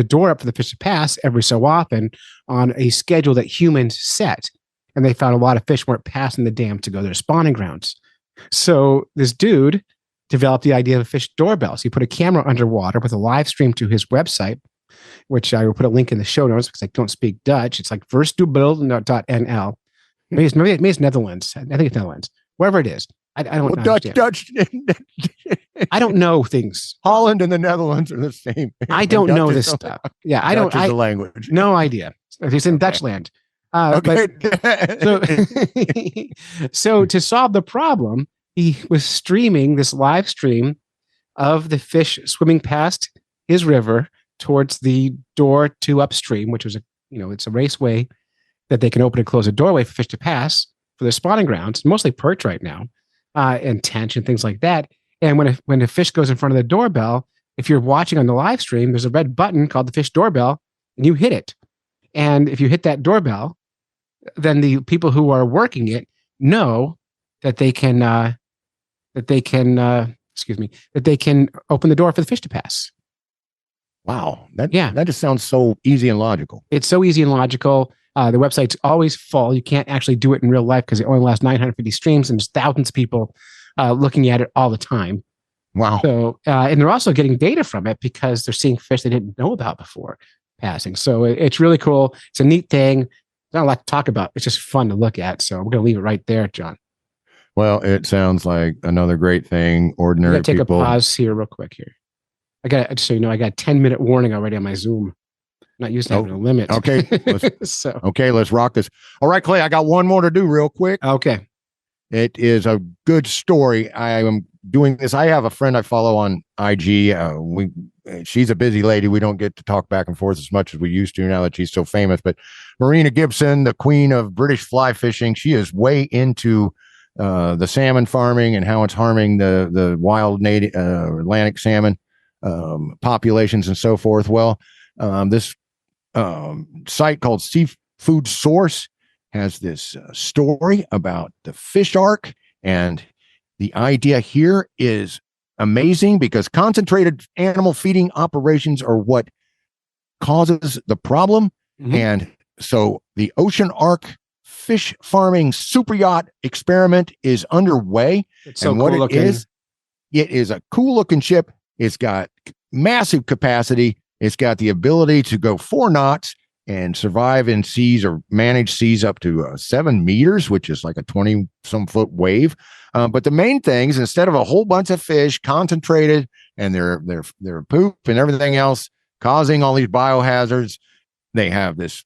door up for the fish to pass every so often on a schedule that humans set. And they found a lot of fish weren't passing the dam to go to their spawning grounds. So this dude developed the idea of a fish doorbell. So he put a camera underwater with a live stream to his website, which I will put a link in the show notes because I don't speak Dutch. It's like verstdoorbell.nl. Maybe it's Netherlands. I think it's Netherlands. Wherever it is. I don't know. Dutch. I don't know things. Holland and the Netherlands are the same. I don't Dutch know is this the- stuff. Yeah, I Dutch don't. is the language. No idea. He's in Dutchland. Okay. So to solve the problem, he was streaming this live stream of the fish swimming past his river towards the door to upstream, which was it's a raceway that they can open and close a doorway for fish to pass for their spawning grounds, mostly perch right now, and tench and things like that. And when a fish goes in front of the doorbell, if you're watching on the live stream, there's a red button called the fish doorbell, and you hit it. And if you hit that doorbell, then the people who are working it know that they can open the door for the fish to pass. Wow. Yeah. That just sounds so easy and logical. It's so easy and logical. The website's always full. You can't actually do it in real life because it only lasts 950 streams and there's thousands of people looking at it all the time. Wow. So, and they're also getting data from it because they're seeing fish they didn't know about before passing. So it's really cool. It's a neat thing. Not a lot to talk about. It's just fun to look at. So we're going to leave it right there, John. Well, it sounds like another great thing. I'm Ordinary going to take people. a pause here real quick here. I got, so you know, I got a 10-minute warning already on my Zoom. Not used to having a limit. Okay. So Okay, let's rock this. All right, Clay, I got one more to do real quick. okay. It is a good story. I am doing this. I have a friend I follow on IG. She's a busy lady. We don't get to talk back and forth as much as we used to now that she's so famous. But Marina Gibson, the queen of British fly fishing, she is way into the salmon farming and how it's harming the wild native Atlantic salmon populations and so forth. Well, this site called Seafood Source has this story about the fish arc, and the idea here is amazing because concentrated animal feeding operations are what causes the problem. Mhm. And so the Ocean Arc fish farming super yacht experiment is underway. It's so And what cool it looking. is a cool looking ship. It's got massive capacity. It's got the ability to go 4 knots and survive in seas or manage seas up to 7 meters, which is like a 20 some foot wave. But the main thing is instead of a whole bunch of fish concentrated and their poop and everything else causing all these biohazards, they have this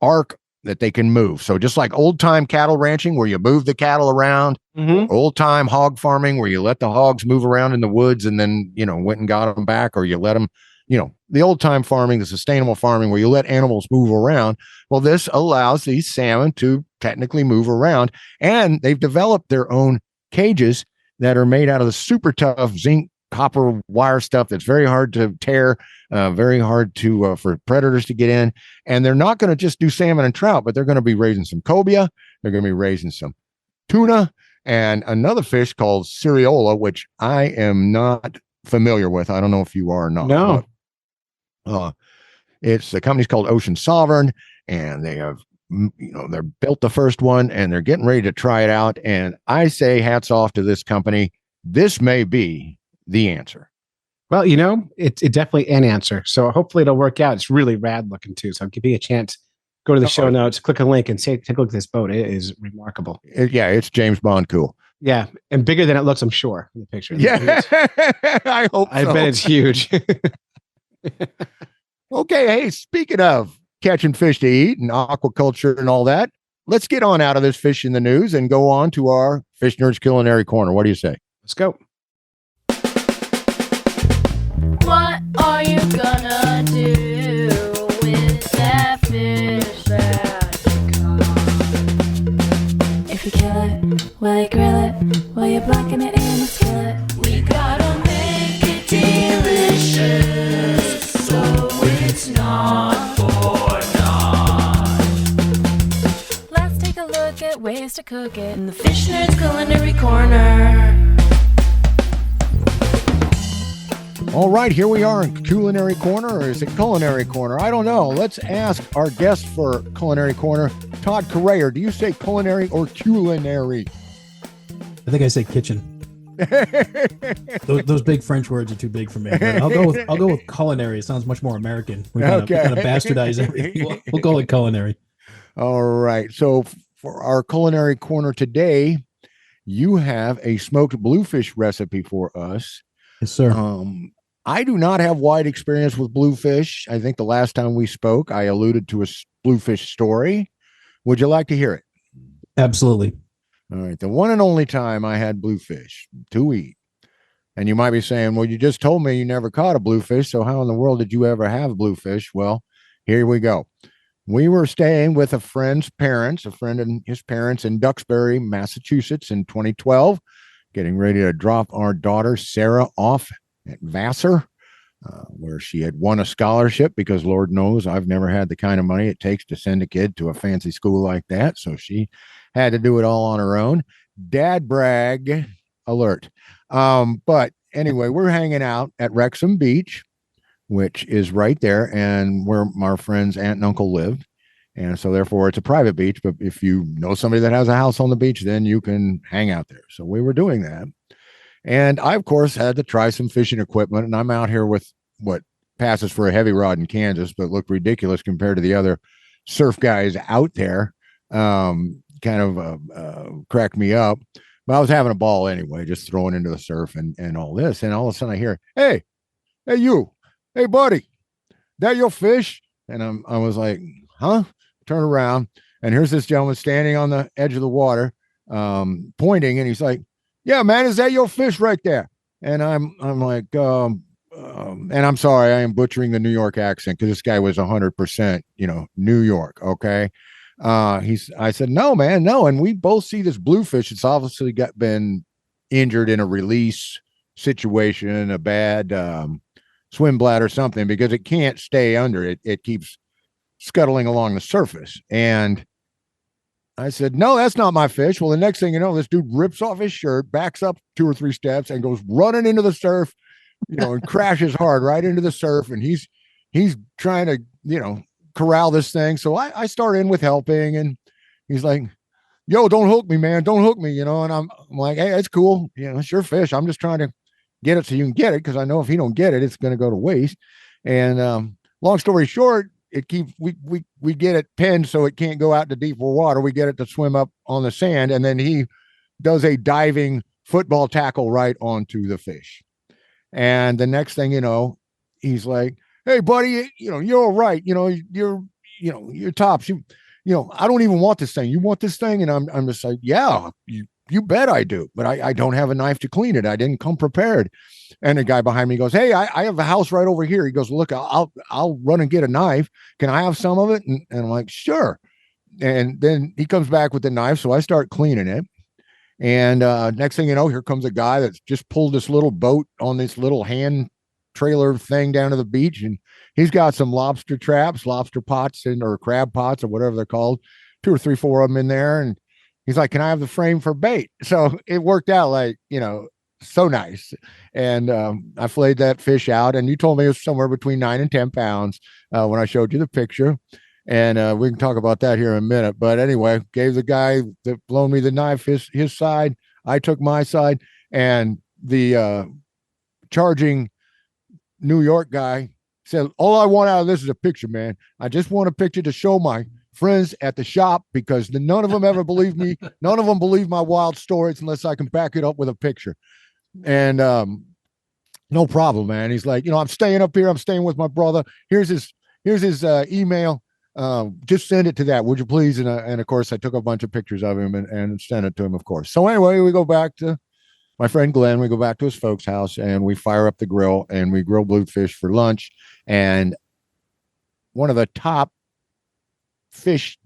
arc that they can move. So just like old time cattle ranching where you move the cattle around, Mhm. old time hog farming where you let the hogs move around in the woods and then, went and got them back, or you let them, the old time farming, the sustainable farming where you let animals move around. Well, this allows these salmon to technically move around, and they've developed their own cages that are made out of the super tough zinc copper wire stuff that's very hard to tear, very hard to for predators to get in. And they're not going to just do salmon and trout, but they're going to be raising some cobia. They're going to be raising some tuna and another fish called Cereola, which I am not familiar with. I don't know if you are or not. No. But, it's the company's called Ocean Sovereign, and they have, they're built the first one and they're getting ready to try it out. And I say hats off to this company. This may be the answer. Well, it's definitely an answer. So hopefully it'll work out. It's really rad looking too. So I'll give you a chance. Go to the show notes, click a link, and take a look at this boat. It is remarkable. It's James Bond cool. Yeah, and bigger than it looks, I'm sure, in the picture. Yeah, I hope so. I bet it's huge. Okay, hey, speaking of catching fish to eat and aquaculture and all that, let's get on out of this fish in the news and go on to our Fish Nerds Culinary Corner. What do you say? Let's go. What are you gonna do with that fish that you caught? If you kill it, will you grill it? Will you blacken it in a skillet? We gotta make it delicious, so it's not for naught. Let's take a look at ways to cook it in the Fish Nerds Culinary Corner. All right, here we are in Culinary Corner, or is it Culinary Corner? I don't know. Let's ask our guest for Culinary Corner, Todd Correa. Do you say culinary or culinary? I think I say kitchen. Those big French words are too big for me. But I'll go with culinary. It sounds much more American. We kind of bastardize everything. We'll go with culinary. All right. So for our Culinary Corner today, you have a smoked bluefish recipe for us. Yes, sir. I do not have wide experience with bluefish. I think the last time we spoke, I alluded to a bluefish story. Would you like to hear it? Absolutely. All right. The one and only time I had bluefish to eat. And you might be saying, well, you just told me you never caught a bluefish. So how in the world did you ever have bluefish? Well, here we go. We were staying with a friend's parents, a friend and his parents in Duxbury, Massachusetts in 2012, getting ready to drop our daughter, Sarah, off at Vassar, where she had won a scholarship because Lord knows I've never had the kind of money it takes to send a kid to a fancy school like that. So she had to do it all on her own. Dad brag alert. But anyway, we're hanging out at Wrexham Beach. which is right there and where my friend's aunt and uncle lived. And so therefore it's a private beach. But if you know somebody that has a house on the beach, then you can hang out there. So we were doing that. And I, of course, had to try some fishing equipment. And I'm out here with what passes for a heavy rod in Kansas, but looked ridiculous compared to the other surf guys out there. Cracked me up. But I was having a ball anyway, just throwing into the surf and all this. And all of a sudden I hear, hey, you, hey, buddy, that your fish? And I was like, huh? Turn around. And here's this gentleman standing on the edge of the water, pointing. And he's like, yeah, man, is that your fish right there? And I'm like, and I'm sorry, I am butchering the New York accent because this guy was 100%, New York. Okay. I said, no, man, no. And we both see this bluefish. It's obviously been injured in a release situation, a bad swim bladder, something, because it can't stay under it. It keeps scuttling along the surface. And I said, no, that's not my fish. Well, the next thing you know, this dude rips off his shirt, backs up 2 or 3 steps and goes running into the surf, and crashes hard right into the surf. And he's trying to, corral this thing. So I start in with helping, and he's like, yo, don't hook me, man. Don't hook me, and I'm like, hey, it's cool. It's your fish. I'm just trying to get it so you can get it, because I know if he don't get it, it's going to go to waste. And long story short, we get it pinned so it can't go out to deeper water. We get it to swim up on the sand, and then he does a diving football tackle right onto the fish. And the next thing you know, he's like, hey, buddy, you're all right. You're tops. I don't even want this thing. You want this thing? And I'm just like, yeah, you bet I do. But I don't have a knife to clean it. I didn't come prepared. And the guy behind me goes, hey, I have a house right over here. He goes, look, I'll run and get a knife. Can I have some of it? And I'm like, sure. And then he comes back with the knife. So I start cleaning it. And next thing you know, here comes a guy that's just pulled this little boat on this little hand trailer thing down to the beach, and he's got some lobster traps, lobster pots, or crab pots, or whatever they're called, 2 or 3, 4 of them in there. And he's like, can I have the frame for bait? So it worked out like, so nice. And I filleted that fish out, and you told me it was somewhere between 9 and 10 pounds when I showed you the picture. And we can talk about that here in a minute. But anyway, gave the guy that loaned me the knife his side. I took my side, and the charging New York guy said, all I want out of this is a picture, man. I just want a picture to show my friends at the shop, because none of them ever believe me. None of them believe my wild stories unless I can back it up with a picture. And no problem, man. He's like, I'm staying up here. I'm staying with my brother. Here's his email. Just send it to that, would you please? And of course, I took a bunch of pictures of him and sent it to him, of course. So anyway, we go back to my friend Glenn. We go back to his folks' house, and we fire up the grill, and we grill bluefish for lunch. And one of the top fish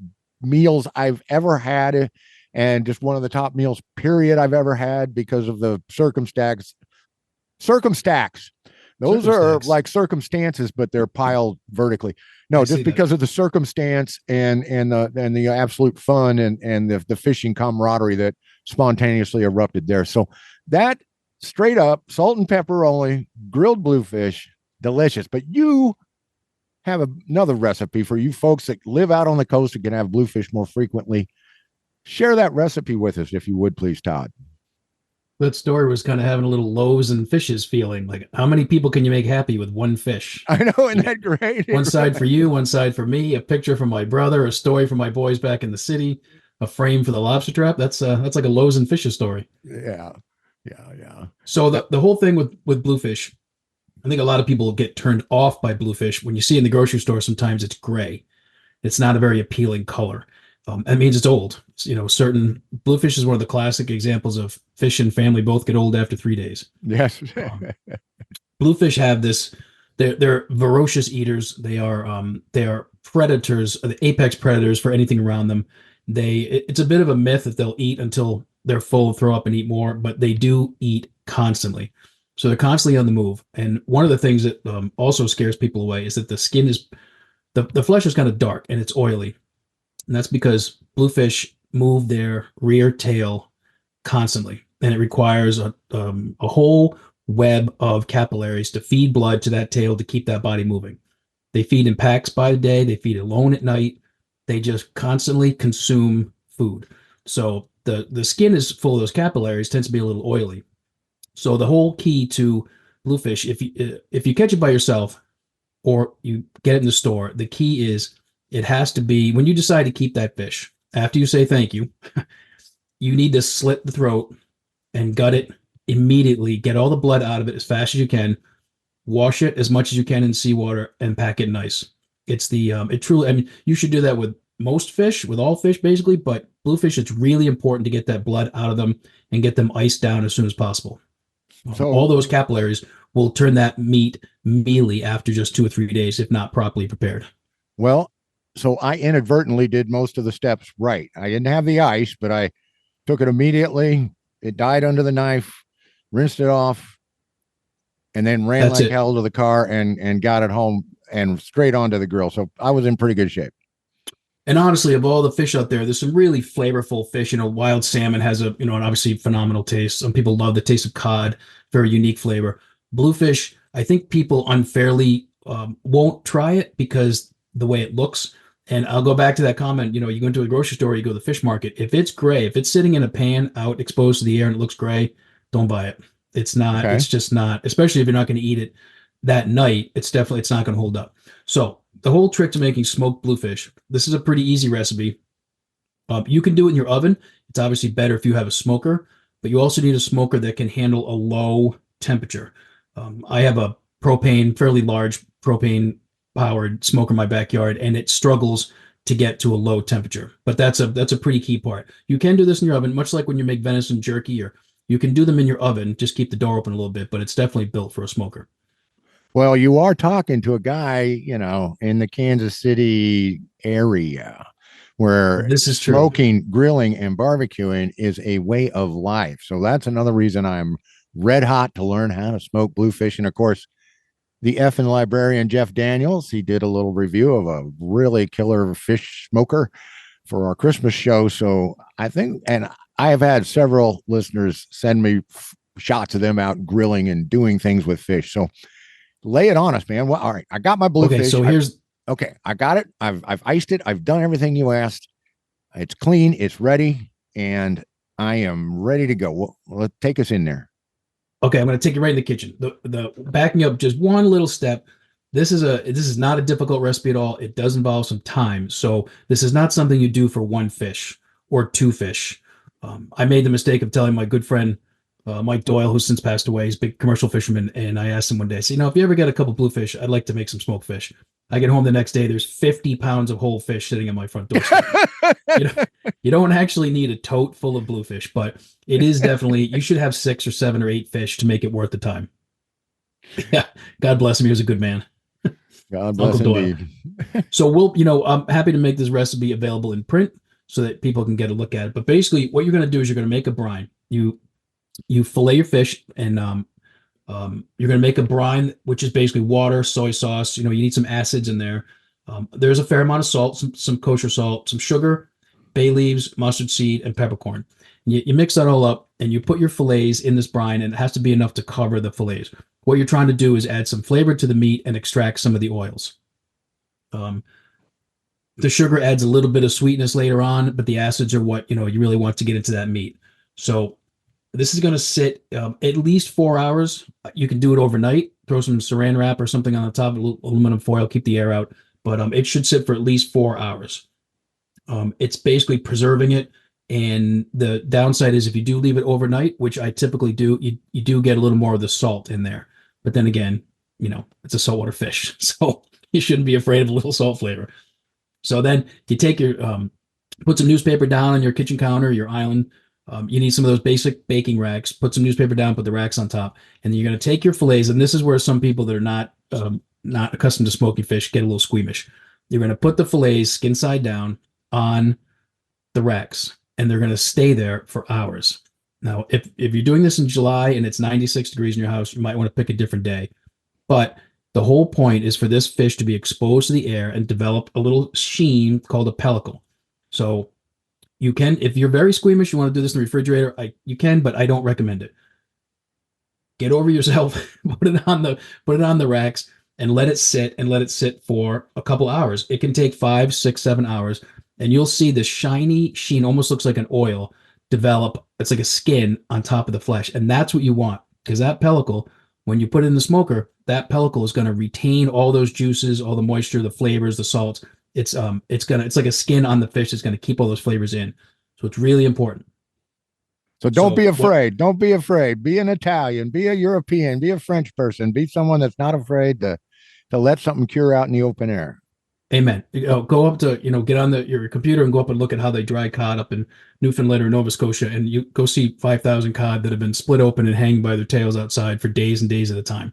meals I've ever had, and just one of the top meals, period, I've ever had, because of the circumstance. Those are like circumstances, but they're piled vertically. No, just because of the circumstance and the absolute fun and the fishing camaraderie that spontaneously erupted there. So that straight up salt and pepper only grilled bluefish, delicious. But you have another recipe for you folks that live out on the coast and can have bluefish more frequently. Share that recipe with us, if you would, please, Todd. That story was kind of having a little loaves and fishes feeling. Like, how many people can you make happy with one fish? I know, isn't that great? One side for you, one side for me, a picture from my brother, a story from my boys back in the city, a frame for the lobster trap. That's like a loaves and fishes story. Yeah. So the whole thing with bluefish, I think a lot of people get turned off by bluefish. When you see in the grocery store, sometimes it's gray. It's not a very appealing color. That means it's old. Certain bluefish is one of the classic examples of fish and family both get old after 3 days. Yes. Bluefish have this. They're voracious eaters. They are predators, the apex predators for anything around them. It's a bit of a myth that they'll eat until they're full, throw up and eat more, but they do eat constantly. So they're constantly on the move. And one of the things that also scares people away is that the skin is, the flesh is kind of dark and it's oily. And that's because bluefish move their rear tail constantly. And it requires a whole web of capillaries to feed blood to that tail to keep that body moving. They feed in packs by the day. They feed alone at night. They just constantly consume food. So the skin is full of those capillaries, tends to be a little oily. So the whole key to bluefish, if you catch it by yourself or you get it in the store, the key is it has to be, when you decide to keep that fish, after you say thank you, you need to slit the throat and gut it immediately. Get all the blood out of it as fast as you can. Wash it as much as you can in seawater and pack it nice. It's it truly, I mean, you should do that with most fish, with all fish basically, but bluefish, it's really important to get that blood out of them and get them iced down as soon as possible. So all those capillaries will turn that meat mealy after just 2 or 3 days, if not properly prepared. Well, so I inadvertently did most of the steps right. I didn't have the ice, but I took it immediately. It died under the knife, rinsed it off, and then ran That's like it. hell to the car and got it home and straight onto the grill. So I was in pretty good shape. And honestly, of all the fish out there, there's some really flavorful fish. Wild salmon has an obviously phenomenal taste. Some people love the taste of cod, very unique flavor. Bluefish, I think people unfairly won't try it because the way it looks. And I'll go back to that comment. You go into a grocery store, you go to the fish market. If it's gray, if it's sitting in a pan out exposed to the air and it looks gray, don't buy it. It's not. Okay. It's just not. Especially if you're not going to eat it that night. It's not going to hold up. So the whole trick to making smoked bluefish, this is a pretty easy recipe. You can do it in your oven. It's obviously better if you have a smoker, but you also need a smoker that can handle a low temperature. I have a fairly large propane powered smoker in my backyard, and it struggles to get to a low temperature. But that's a pretty key part. You can do this in your oven, much like when you make venison jerky, or you can do them in your oven. Just keep the door open a little bit, but it's definitely built for a smoker. Well, you are talking to a guy, in the Kansas City area where This is true. smoking, grilling, and barbecuing is a way of life. So that's another reason I'm red hot to learn how to smoke bluefish. And of course, the FN librarian, Jeff Daniels, he did a little review of a really killer fish smoker for our Christmas show. So I think, and I have had several listeners send me shots of them out grilling and doing things with fish. So lay it on us, man. Well, all right, I got my bluefish. Okay, so I got it. I've iced it. I've done everything you asked. It's clean. It's ready, and I am ready to go. Well, let's take us in there. Okay, I'm going to take you right in the kitchen. The backing up just one little step. This is not a difficult recipe at all. It does involve some time. So this is not something you do for one fish or two fish. I made the mistake of telling my good friend Mike Doyle, who's since passed away. He's a big commercial fisherman, and I asked him one day, I said, if you ever get a couple bluefish, I'd like to make some smoked fish. I get home the next day, there's 50 pounds of whole fish sitting on my front doorstep. You don't actually need a tote full of bluefish, but it is definitely, you should have 6 or 7 or 8 fish to make it worth the time. Yeah, God bless him. He was a good man. God bless Uncle indeed. So I'm happy to make this recipe available in print so that people can get a look at it. But basically, what you're going to do is you're going to make a brine. You fillet your fish, and you're going to make a brine, which is basically water, soy sauce. You need some acids in there. There's a fair amount of salt, some kosher salt, some sugar, bay leaves, mustard seed, and peppercorn. You mix that all up, and you put your fillets in this brine, and it has to be enough to cover the fillets. What you're trying to do is add some flavor to the meat and extract some of the oils. The sugar adds a little bit of sweetness later on, but the acids are what you really want to get into that meat. So this is going to sit at least 4 hours. You can do it overnight. Throw some saran wrap or something on the top, aluminum foil, keep the air out. But it should sit for at least 4 hours. It's basically preserving it. And the downside is if you do leave it overnight, which I typically do, you do get a little more of the salt in there. But then again, it's a saltwater fish. So you shouldn't be afraid of a little salt flavor. So then you take your, put some newspaper down on your kitchen counter, your island. You need some of those basic baking racks. Put some newspaper down, put the racks on top, and then you're going to take your fillets. And this is where some people that are not accustomed to smoking fish get a little squeamish. You're going to put the fillets skin side down on the racks, and they're going to stay there for hours. Now, if you're doing this in July and it's 96 degrees in your house, you might want to pick a different day. But the whole point is for this fish to be exposed to the air and develop a little sheen called a pellicle. So you can, if you're very squeamish, you want to do this in the refrigerator, you can, but I don't recommend it. get over yourself, put it on the racks and let it sit for a couple hours. It can take 5, 6, 7 hours, and you'll see the shiny sheen, almost looks like an oil, develop. It's like a skin on top of the flesh, and that's what you want, because that pellicle, when you put it in the smoker, that pellicle is going to retain all those juices, all the moisture, the flavors, the salts. It's like a skin on the fish that's going to keep all those flavors in. So it's really important. So don't be afraid. Don't be afraid. Be an Italian, be a European, be a French person, be someone that's not afraid to let something cure out in the open air. Amen. Go up to, get on your computer and go up and look at how they dry cod up in Newfoundland or Nova Scotia, and you go see 5,000 cod that have been split open and hanging by their tails outside for days and days at a time.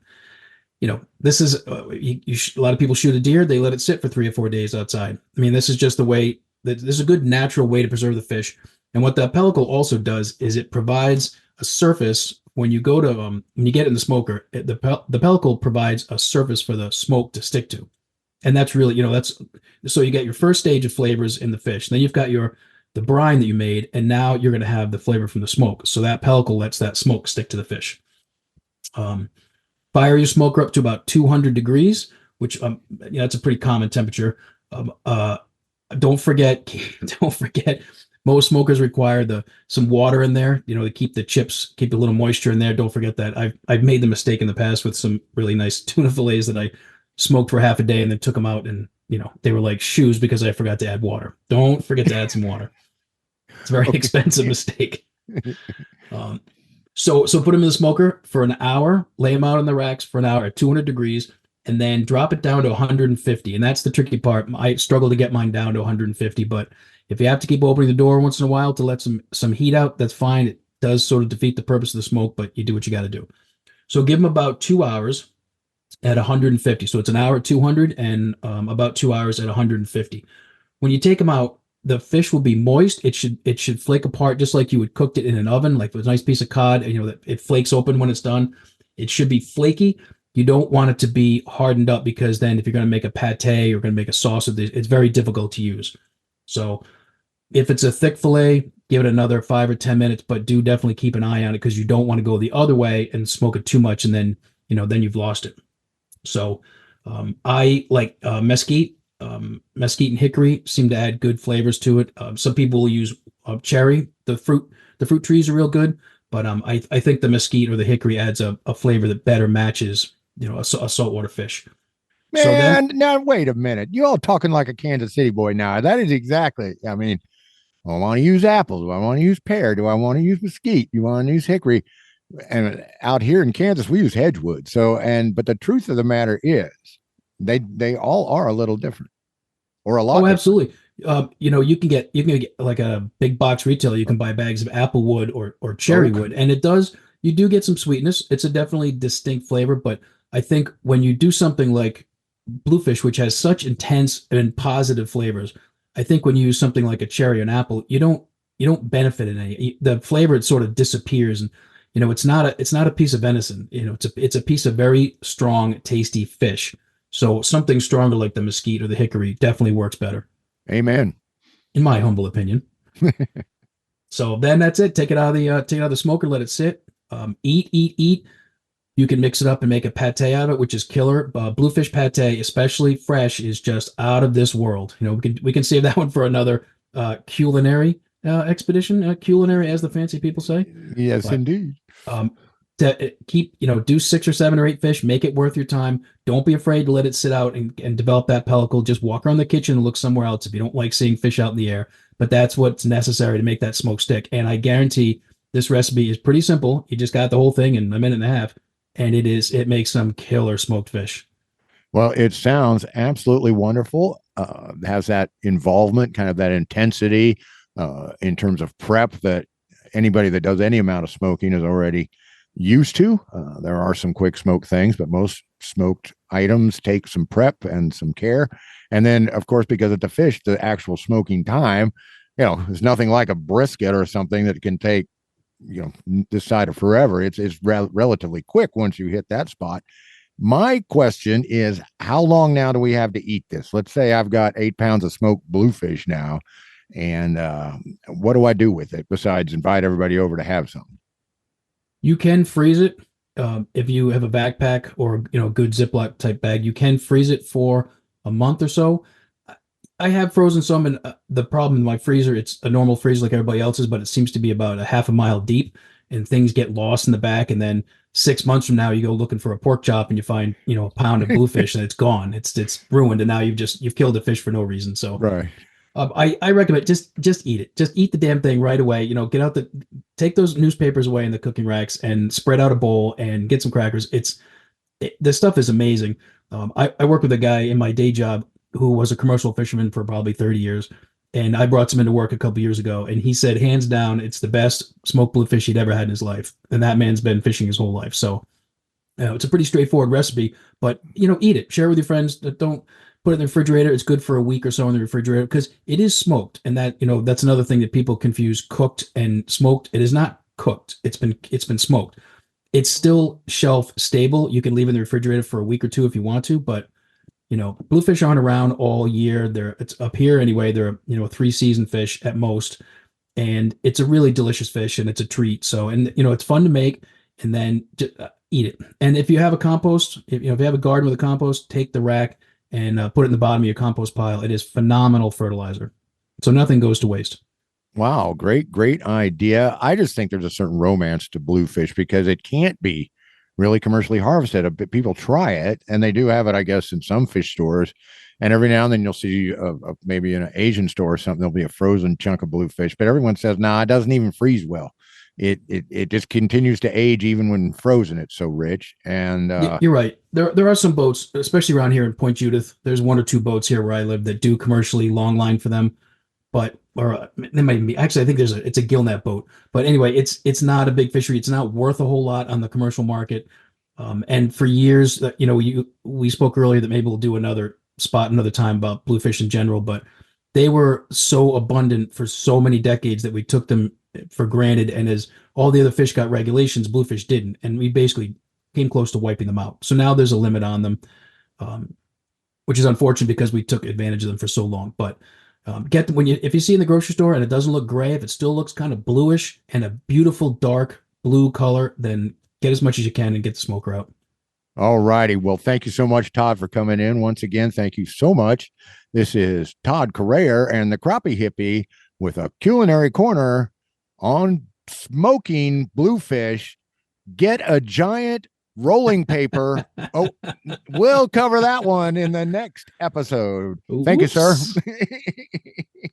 This is a lot of people shoot a deer, they let it sit for 3 or 4 days outside. I mean, this is just the way that this is a good natural way to preserve the fish. And what that pellicle also does is it provides a surface when you go to when you get it in the smoker. The pellicle provides a surface for the smoke to stick to, and that's really that's so you get your first stage of flavors in the fish. Then you've got the brine that you made, and now you're going to have the flavor from the smoke. So that pellicle lets that smoke stick to the fish. Fire your smoker up to about 200 degrees, which that's a pretty common temperature. Don't forget. Most smokers require some water in there, to keep the chips, keep a little moisture in there. Don't forget that. I've made the mistake in the past with some really nice tuna fillets that I smoked for half a day and then took them out, and they were like shoes because I forgot to add water. Don't forget to add some water. It's a very expensive mistake. So put them in the smoker for an hour, lay them out on the racks for an hour at 200 degrees, and then drop it down to 150. And that's the tricky part. I struggle to get mine down to 150, but if you have to keep opening the door once in a while to let some heat out, that's fine. It does sort of defeat the purpose of the smoke, but you do what you got to do. So give them about 2 hours at 150. So it's an hour at 200 and about 2 hours at 150. When you take them out, the fish will be moist. It should flake apart just like you would cooked it in an oven, like with a nice piece of cod, and that it flakes open when it's done. It should be flaky. You don't want it to be hardened up, because then if you're going to make a pate or going to make a sauce of this, it's very difficult to use. So if it's a thick fillet, give it another 5 or 10 minutes, but do definitely keep an eye on it, because you don't want to go the other way and smoke it too much, and then then you've lost it. So I like mesquite. Mesquite and hickory seem to add good flavors to it. Some people will use cherry. The fruit trees are real good, but I think the mesquite or the hickory adds a flavor that better matches a saltwater fish. Man, So then, now wait a minute. You're all talking like a Kansas City boy now. That is exactly. I mean, do I want to use apple? Do I want to use pear? Do I want to use mesquite? Do you want to use hickory? And out here in Kansas, we use hedgewood. But the truth of the matter is, they all are a little different, or a lot. oh, different. absolutely. You can get like a big box retailer. You can buy bags of apple wood or cherry wood, and you do get some sweetness. It's a definitely distinct flavor, but I think when you do something like Bluefish, which has such intense and positive flavors, I think when you use something like a cherry or an apple, you don't benefit in any. The flavor, it sort of disappears, and it's not a piece of venison. It's a piece of very strong, tasty fish. So something stronger like the mesquite or the hickory definitely works better. Amen. In my humble opinion. So then that's it. Take it out of the smoker, let it sit. Eat. You can mix it up and make a pate out of it, which is killer. Bluefish pate, especially fresh, is just out of this world. We can save that one for another culinary expedition. Culinary, as the fancy people say. Yes, But, indeed. Do 6 or 7 or 8 fish, make it worth your time. Don't be afraid to let it sit out and develop that pellicle. Just walk around the kitchen and look somewhere else if you don't like seeing fish out in the air. But that's what's necessary to make that smoke stick. And I guarantee this recipe is pretty simple. You just got the whole thing in a minute and a half, and it makes some killer smoked fish. Well, it sounds absolutely wonderful. Has that involvement, kind of that intensity in terms of prep that anybody that does any amount of smoking is already used to. There are some quick smoke things, but most smoked items take some prep and some care. And then, of course, because it's a fish, the actual smoking time, there's nothing like a brisket or something that can take, this side of forever. It's relatively quick once you hit that spot. My question is, how long now do we have to eat this? Let's say I've got 8 pounds of smoked bluefish now, and what do I do with it besides invite everybody over to have some? You can freeze it. if you have a backpack or good Ziploc type bag, you can freeze it for a month or so. I have frozen some, and the problem in my freezer, it's a normal freezer like everybody else's, but it seems to be about a half a mile deep, and things get lost in the back. And then 6 months from now, you go looking for a pork chop and you find a pound of bluefish and it's gone. It's ruined, and now you've killed a fish for no reason. So Right. I recommend just eat it. Just eat the damn thing right away. Get out take those newspapers away in the cooking racks and spread out a bowl and get some crackers. This stuff is amazing. I work with a guy in my day job who was a commercial fisherman for probably 30 years. And I brought some into work a couple years ago, and he said, hands down, it's the best smoked bluefish he'd ever had in his life. And that man's been fishing his whole life. So it's a pretty straightforward recipe, but eat it. Share it with your friends. Don't put it in the refrigerator. It's good for a week or so in the refrigerator because it is smoked. And that's another thing that people confuse cooked and smoked. It is not cooked. It's been smoked. It's still shelf stable. You can leave it in the refrigerator for a week or two if you want to, but bluefish aren't around all year. It's up here anyway. They're 3-season fish at most, and it's a really delicious fish and it's a treat. So, and it's fun to make, and then just, eat it. And if you have a compost, if you have a garden with a compost, take the rack and put it in the bottom of your compost pile. It is phenomenal fertilizer. So nothing goes to waste. Wow, great idea. I just think there's a certain romance to bluefish because it can't be really commercially harvested. People try it, and they do have it, I guess, in some fish stores. And every now and then you'll see maybe in an Asian store or something, there'll be a frozen chunk of bluefish. But everyone says, it doesn't even freeze well. It just continues to age even when frozen. It's so rich. And you're right. There are some boats, especially around here in Point Judith. There's 1 or 2 boats here where I live that do commercially long line for them. But there might be, actually, I think it's a gillnet boat. But anyway, it's not a big fishery. It's not worth a whole lot on the commercial market. And for years, we spoke earlier that maybe we'll do another time about bluefish in general. But they were so abundant for so many decades that we took them for granted. And as all the other fish got regulations, bluefish didn't, and we basically came close to wiping them out. So now there's a limit on them, which is unfortunate because we took advantage of them for so long. But if you see in the grocery store and it doesn't look gray, if it still looks kind of bluish and a beautiful dark blue color, then get as much as you can and get the smoker out. All righty. Well, thank you so much, Todd, for coming in. Once again, thank you so much. This is Todd Carrere and the Crappie Hippie with a Culinary Corner on smoking bluefish. Get a giant rolling paper. Oh, we'll cover that one in the next episode. Thank you, sir.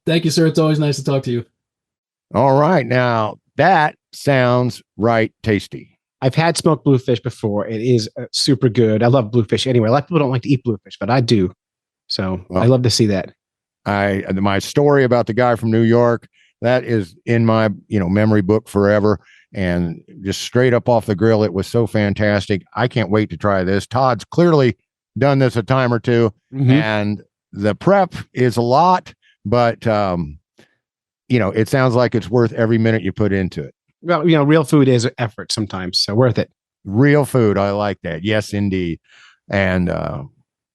Thank you, sir. It's always nice to talk to you. All right. Now that sounds right tasty. I've had smoked bluefish before. It is super good. I love bluefish anyway. A lot of people don't like to eat bluefish, but I do. So I love to see that. My story about the guy from New York, that is in my memory book forever. And just straight up off the grill, it was so fantastic. I can't wait to try this. Todd's clearly done this a time or two, and the prep is a lot, but it sounds like it's worth every minute you put into it. Well, real food is effort sometimes, so worth it. Real food, I like that. Yes, indeed. And as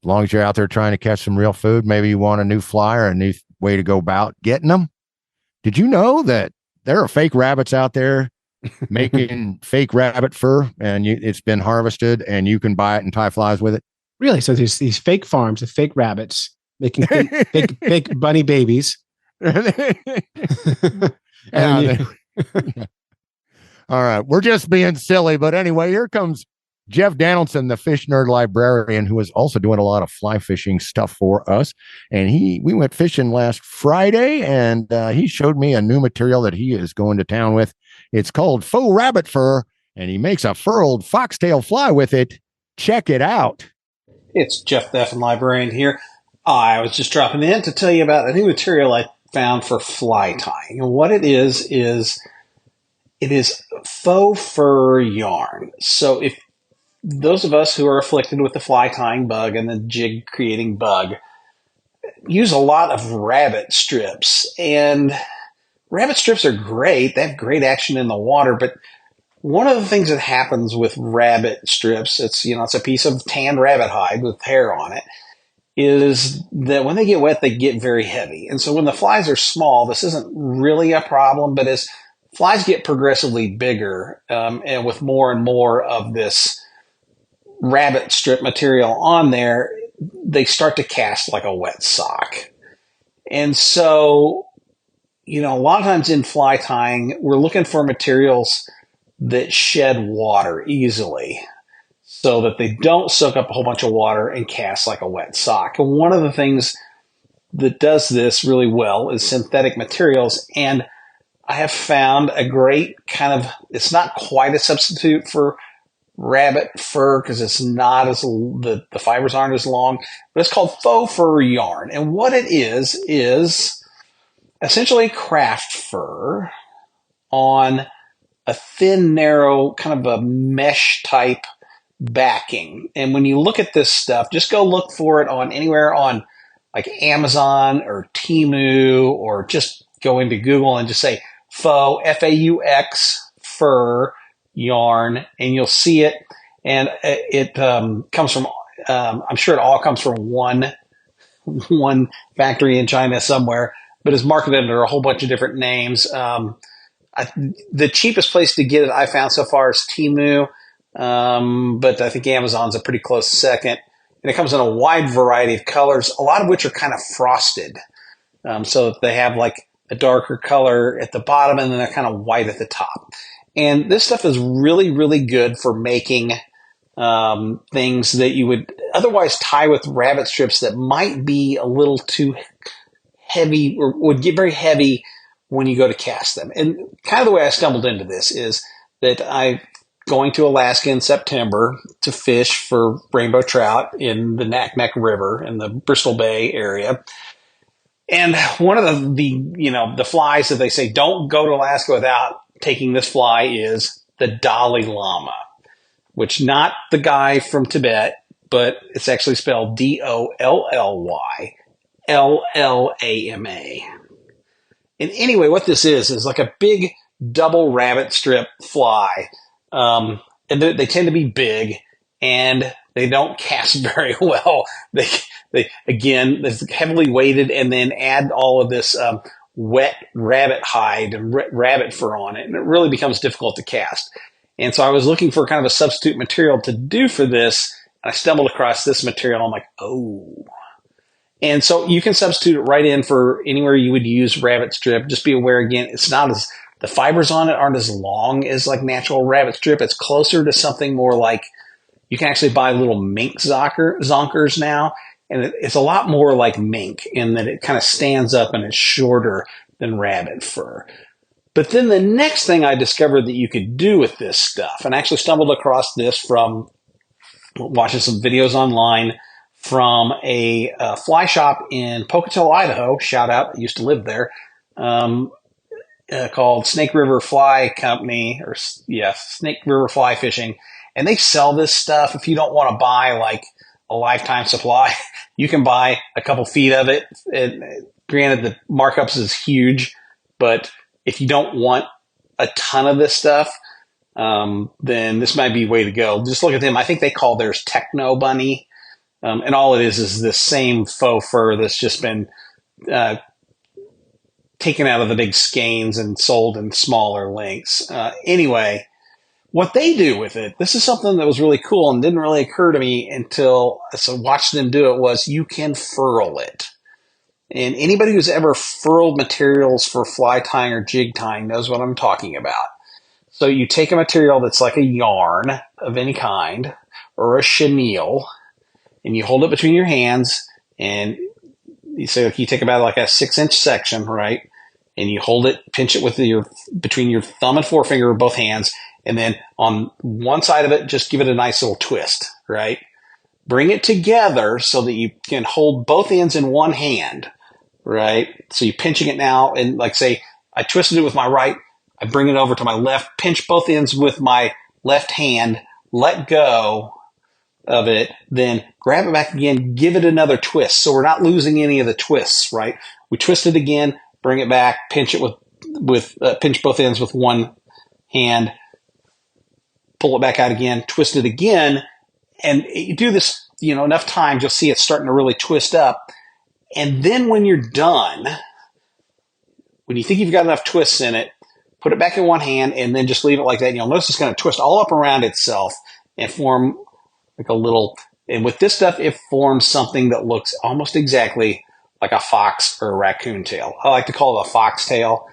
long as you're out there trying to catch some real food, maybe you want a new fly or a new way to go about getting them. Did you know that there are fake rabbits out there making fake rabbit fur, and it's been harvested and you can buy it and tie flies with it? Really? So there's these fake farms with fake rabbits making fake bunny babies. All right. We're just being silly. But anyway, here comes Jeff Donaldson, the fish nerd librarian, who is also doing a lot of fly fishing stuff for us. And we went fishing last Friday, and he showed me a new material that he is going to town with. It's called Faux rabbit fur, and he makes a furled foxtail fly with it. Check it out. It's Jeff the FN librarian here. I was just dropping in to tell you about a new material I found for fly tying. And what it is it is faux fur yarn. So if those of us who are afflicted with the fly tying bug and the jig creating bug use a lot of rabbit strips, and rabbit strips are great. They have great action in the water, but one of the things that happens with rabbit strips, it's a piece of tanned rabbit hide with hair on it, is that when they get wet, they get very heavy. And so when the flies are small, this isn't really a problem, but as flies get progressively bigger, and with more and more of this rabbit strip material on there, they start to cast like a wet sock. And so, a lot of times in fly tying, we're looking for materials that shed water easily so that they don't soak up a whole bunch of water and cast like a wet sock. And one of the things that does this really well is synthetic materials. And I have found a great it's not quite a substitute for rabbit fur because it's not the fibers aren't as long, but it's called faux fur yarn. And what it is essentially craft fur on a thin, narrow, kind of a mesh type backing. And when you look at this stuff, just go look for it on anywhere on like Amazon or Temu, or just go into Google and just say Faux, F-A-U-X, fur yarn, and you'll see it. And it comes from, I'm sure it all comes from one factory in China somewhere, but is marketed under a whole bunch of different names. The cheapest place to get it I found so far is Temu, but I think Amazon's a pretty close second. And it comes in a wide variety of colors, a lot of which are kind of frosted. So that they have like a darker color at the bottom and then they're kind of white at the top. And this stuff is really, really good for making things that you would otherwise tie with rabbit strips that might be a little too heavy or would get very heavy when you go to cast them. And kind of the way I stumbled into this is that I'm going to Alaska in September to fish for rainbow trout in the Naknek River in the Bristol Bay area. And one of the flies that they say don't go to Alaska without taking this fly is the Dalai Lama, which not the guy from Tibet, but it's actually spelled Dollylama. And anyway, what this is like a big double rabbit strip fly. And they tend to be big and they don't cast very well. They again, it's heavily weighted and then add all of this wet rabbit hide and rabbit fur on it. And it really becomes difficult to cast. And so I was looking for kind of a substitute material to do for this. And I stumbled across this material. I'm like, oh. And so you can substitute it right in for anywhere you would use rabbit strip. Just be aware, again, it's not as, the fibers on it aren't as long as like natural rabbit strip. It's closer to something more like, you can actually buy little mink zonkers now. And it's a lot more like mink in that it kind of stands up and it's shorter than rabbit fur. But then the next thing I discovered that you could do with this stuff, and I actually stumbled across this from watching some videos online from a fly shop in Pocatello, Idaho. Shout out, I used to live there, called Snake River Fly Company, or Snake River Fly Fishing. And they sell this stuff. If you don't want to buy like a lifetime supply, you can buy a couple feet of it. And granted, the markups is huge, but if you don't want a ton of this stuff, then this might be a way to go. Just look at them. I think they call theirs Techno Bunny. And all it is this same faux fur that's just been taken out of the big skeins and sold in smaller lengths. Anyway, what they do with it, this is something that was really cool and didn't really occur to me until I watched them do it, was you can furl it. And anybody who's ever furled materials for fly tying or jig tying knows what I'm talking about. So you take a material that's like a yarn of any kind or a chenille, and you hold it between your hands, and you say, like, you take about like a 6-inch section, right? And you hold it, pinch it with between your thumb and forefinger of both hands, and then on one side of it, just give it a nice little twist, right? Bring it together so that you can hold both ends in one hand, right? So you're pinching it now, and like say, I twisted it with my right, I bring it over to my left, pinch both ends with my left hand, let go of it, then grab it back again, give it another twist. So we're not losing any of the twists, right? We twist it again, bring it back, pinch it with pinch both ends with one hand, pull it back out again, twist it again, and you do this, enough times, you'll see it starting to really twist up. And then when you're done, when you think you've got enough twists in it, put it back in one hand, and then just leave it like that. You'll notice it's going to twist all up around itself and form like a little, and with this stuff, it forms something that looks almost exactly like a fox or a raccoon tail. I like to call it a fox tail.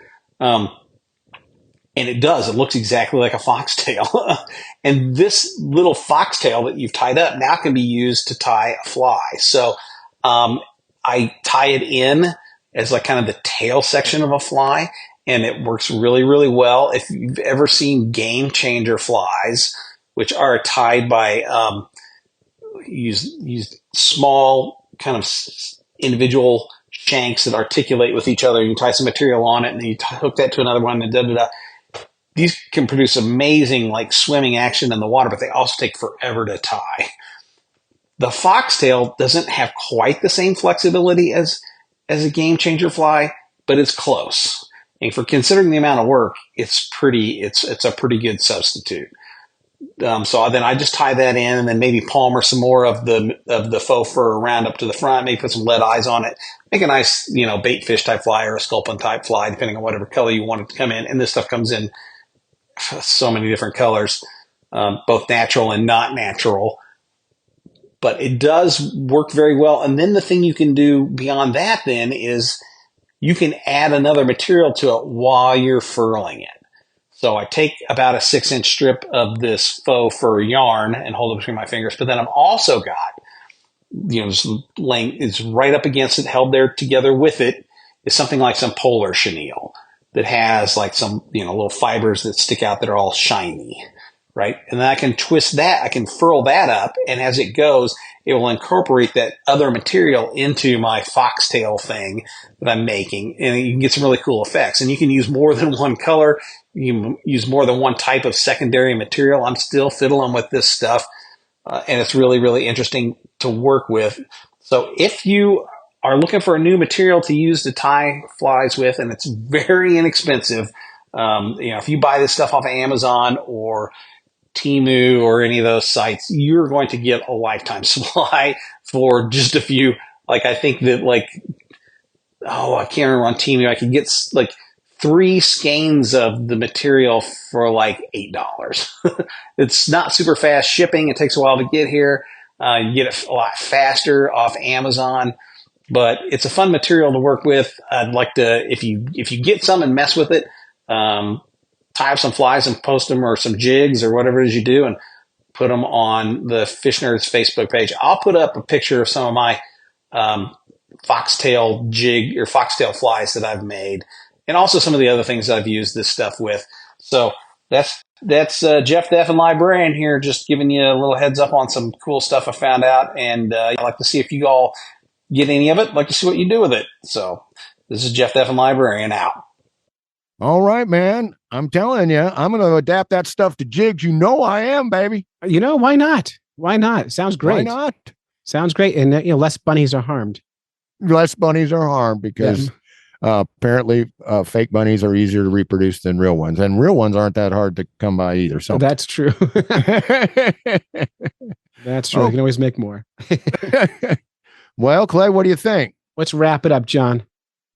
And it does. It looks exactly like a foxtail. And this little foxtail that you've tied up now can be used to tie a fly. So I tie it in as like kind of the tail section of a fly, and it works really, really well. If you've ever seen game changer flies, which are tied by use small kind of individual shanks that articulate with each other. You tie some material on it, and then you hook that to another one, and da-da-da. These can produce amazing like swimming action in the water, but they also take forever to tie. The foxtail doesn't have quite the same flexibility as a game changer fly, but it's close. And for considering the amount of work, it's a pretty good substitute. So then I just tie that in, and then maybe palmer some more of the faux fur around up to the front, maybe put some lead eyes on it, make a nice, bait fish type fly or a sculpin type fly, depending on whatever color you want it to come in. And this stuff comes in so many different colors, both natural and not natural, but it does work very well. And then the thing you can do beyond that then is you can add another material to it while you're furling it. So I take about a 6-inch strip of this faux fur yarn and hold it between my fingers, but then I've also got, this length is right up against it, held there together with it is something like some polar chenille that has like some, little fibers that stick out that are all shiny, right? And then I can twist that, I can furl that up, and as it goes, it will incorporate that other material into my foxtail thing that I'm making, and you can get some really cool effects. And you can use more than one color, you can use more than one type of secondary material. I'm still fiddling with this stuff, and it's really, really interesting to work with. So if you are looking for a new material to use to tie flies with, and it's very inexpensive, if you buy this stuff off of Amazon or Temu or any of those sites, you're going to get a lifetime supply for just a few. Like, I think that I can't remember on Temu, I could get like 3 skeins of the material for like $8. It's not super fast shipping. It takes a while to get here. You get it a lot faster off Amazon, but it's a fun material to work with. I'd like to, if you get some and mess with it, tie up some flies and post them, or some jigs or whatever it is you do, and put them on the Fish Nerds Facebook page. I'll put up a picture of some of my foxtail jig or foxtail flies that I've made, and also some of the other things that I've used this stuff with. So that's Jeff the Effin' Librarian here, just giving you a little heads up on some cool stuff I found out, and I'd like to see if you all get any of it. I'd like to see what you do with it. So this is Jeff the Effin' Librarian out. All right, man. I'm telling you, I'm going to adapt that stuff to jigs. I am, baby. Why not? Why not? Sounds great. Why not? Sounds great. And, less bunnies are harmed. Less bunnies are harmed because apparently fake bunnies are easier to reproduce than real ones. And real ones aren't that hard to come by either. So that's true. That's true. You can always make more. Well, Clay, what do you think? Let's wrap it up, John.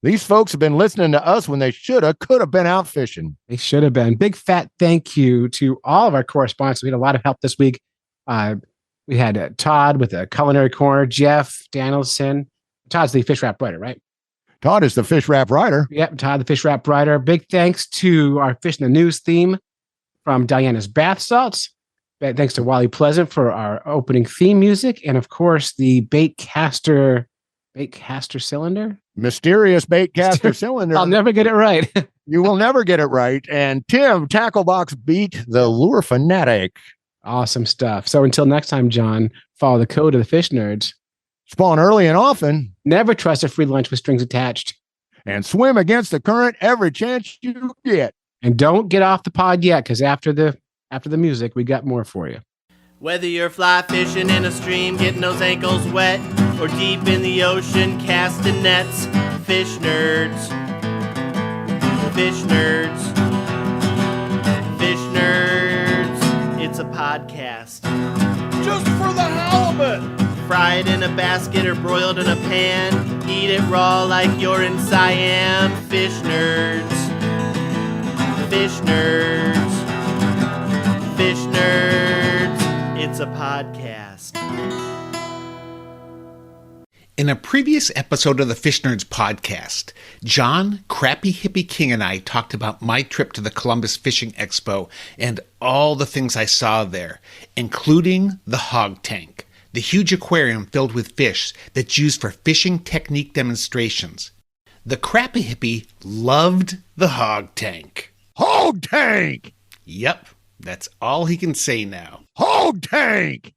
These folks have been listening to us when they could have been out fishing. They should have been. Big fat thank you to all of our correspondents. We had a lot of help this week. We had Todd with the Culinary Corner, Jeff Danielson. Todd's the fish wrap writer, right? Todd is the fish wrap writer. Yep, Todd, the fish wrap writer. Big thanks to our Fish in the News theme from Diana's Bath Salts. Thanks to Wally Pleasant for our opening theme music. And of course, the bait caster cylinder. Mysterious bait caster cylinder. I'll never get it right. You will never get it right. And Tim Tacklebox beat the lure fanatic. Awesome stuff. So until next time, John, follow the code of the Fish Nerds. Spawn early and often. Never trust a free lunch with strings attached. And swim against the current every chance you get. And don't get off the pod yet, because after the music, we got more for you. Whether you're fly fishing in a stream, getting those ankles wet, or deep in the ocean casting nets, Fish Nerds. Fish Nerds. Fish Nerds. It's a podcast. Just for the halibut. Fry it in a basket or broiled in a pan. Eat it raw like you're in Siam. Fish Nerds. Fish Fish Nerds. Fish Nerds. It's a podcast. In a previous episode of the Fish Nerds podcast, John, Crappy Hippie King, and I talked about my trip to the Columbus Fishing Expo and all the things I saw there, including the hog tank, the huge aquarium filled with fish that's used for fishing technique demonstrations. The Crappy Hippie loved the hog tank. Hog tank! Yep, that's all he can say now. Hog tank!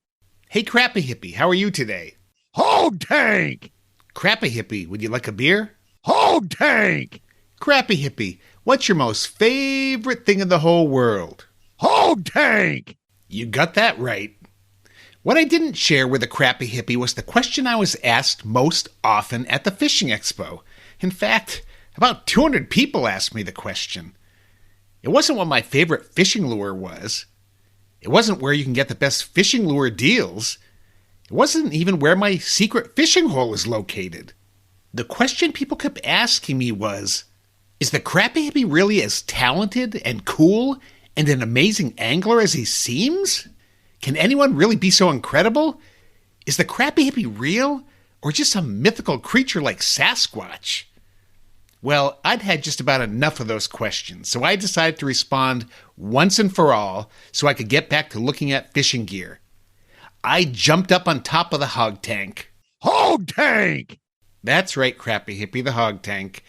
Hey, Crappy Hippie, how are you today? Hog tank! Crappy Hippie, would you like a beer? Hog tank! Crappy Hippie, what's your most favorite thing in the whole world? Hog tank! You got that right. What I didn't share with the Crappy Hippie was the question I was asked most often at the Fishing Expo. In fact, about 200 people asked me the question. It wasn't what my favorite fishing lure was. It wasn't where you can get the best fishing lure deals. It wasn't even where my secret fishing hole is located. The question people kept asking me was, is the Crappy Hippie really as talented and cool and an amazing angler as he seems? Can anyone really be so incredible? Is the Crappy Hippie real or just some mythical creature like Sasquatch? Well, I'd had just about enough of those questions, so I decided to respond once and for all so I could get back to looking at fishing gear. I jumped up on top of the hog tank. Hog tank! That's right, Crappy Hippie, the hog tank.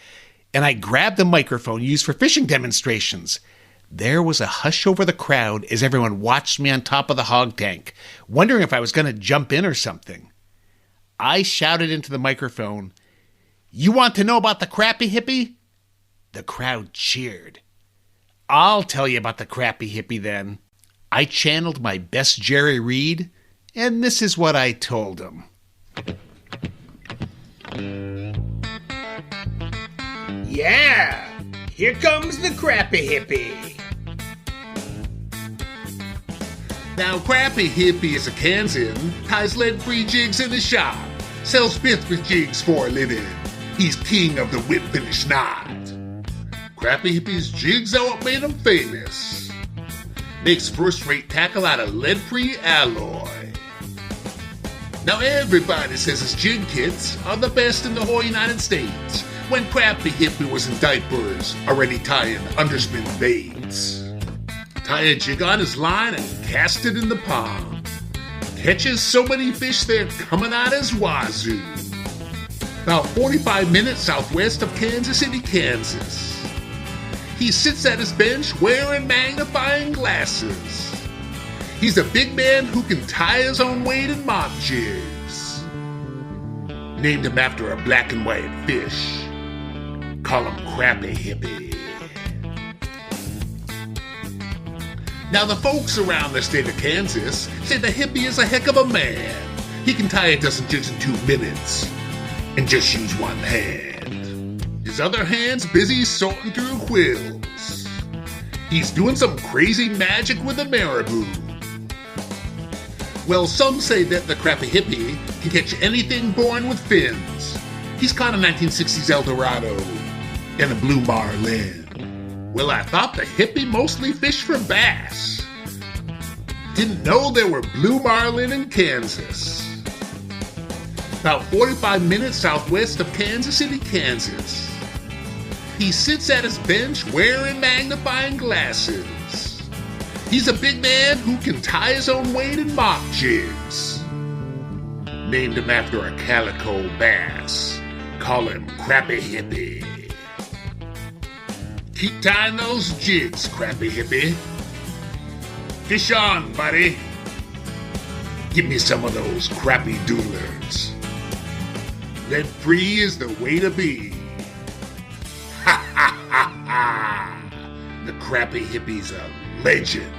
And I grabbed the microphone used for fishing demonstrations. There was a hush over the crowd as everyone watched me on top of the hog tank, wondering if I was going to jump in or something. I shouted into the microphone, "You want to know about the Crappy Hippie?" The crowd cheered. "I'll tell you about the Crappy Hippie then." I channeled my best Jerry Reed, and this is what I told him. Yeah, here comes the Crappy Hippie. Now, Crappy Hippie is a Kansan, ties lead-free jigs in the shop, sells Bluefish jigs for a living. He's king of the whip finish knot. Crappy Hippie's jigs are what made him famous. Makes first-rate tackle out of lead-free alloy. Now everybody says his jig kits are the best in the whole United States, when Crappy Hippie was in diapers, already tying underspin baits. Tie a jig on his line and cast it in the pond. Catches so many fish they're coming out his wazoo. About 45 minutes southwest of Kansas City, Kansas. He sits at his bench wearing magnifying glasses. He's a big man who can tie his own weight in mop jigs. Named him after a black and white fish. Call him Crappy Hippie. Now the folks around the state of Kansas say the hippie is a heck of a man. He can tie a dozen jigs in 2 minutes and just use one hand. His other hand's busy sorting through quills. He's doing some crazy magic with a marabou. Well, some say that the Crappy Hippie can catch anything born with fins. He's caught a 1960s El Dorado and a blue marlin. Well, I thought the hippie mostly fished for bass. Didn't know there were blue marlin in Kansas. About 45 minutes southwest of Kansas City, Kansas. He sits at his bench wearing magnifying glasses. He's a big man who can tie his own weight in mop jigs. Named him after a calico bass. Call him Crappy Hippie. Keep tying those jigs, Crappy Hippie. Fish on, buddy. Give me some of those crappy doodlers. Lead-free is the way to be. Ha ha ha ha! The Crappy Hippie's a legend.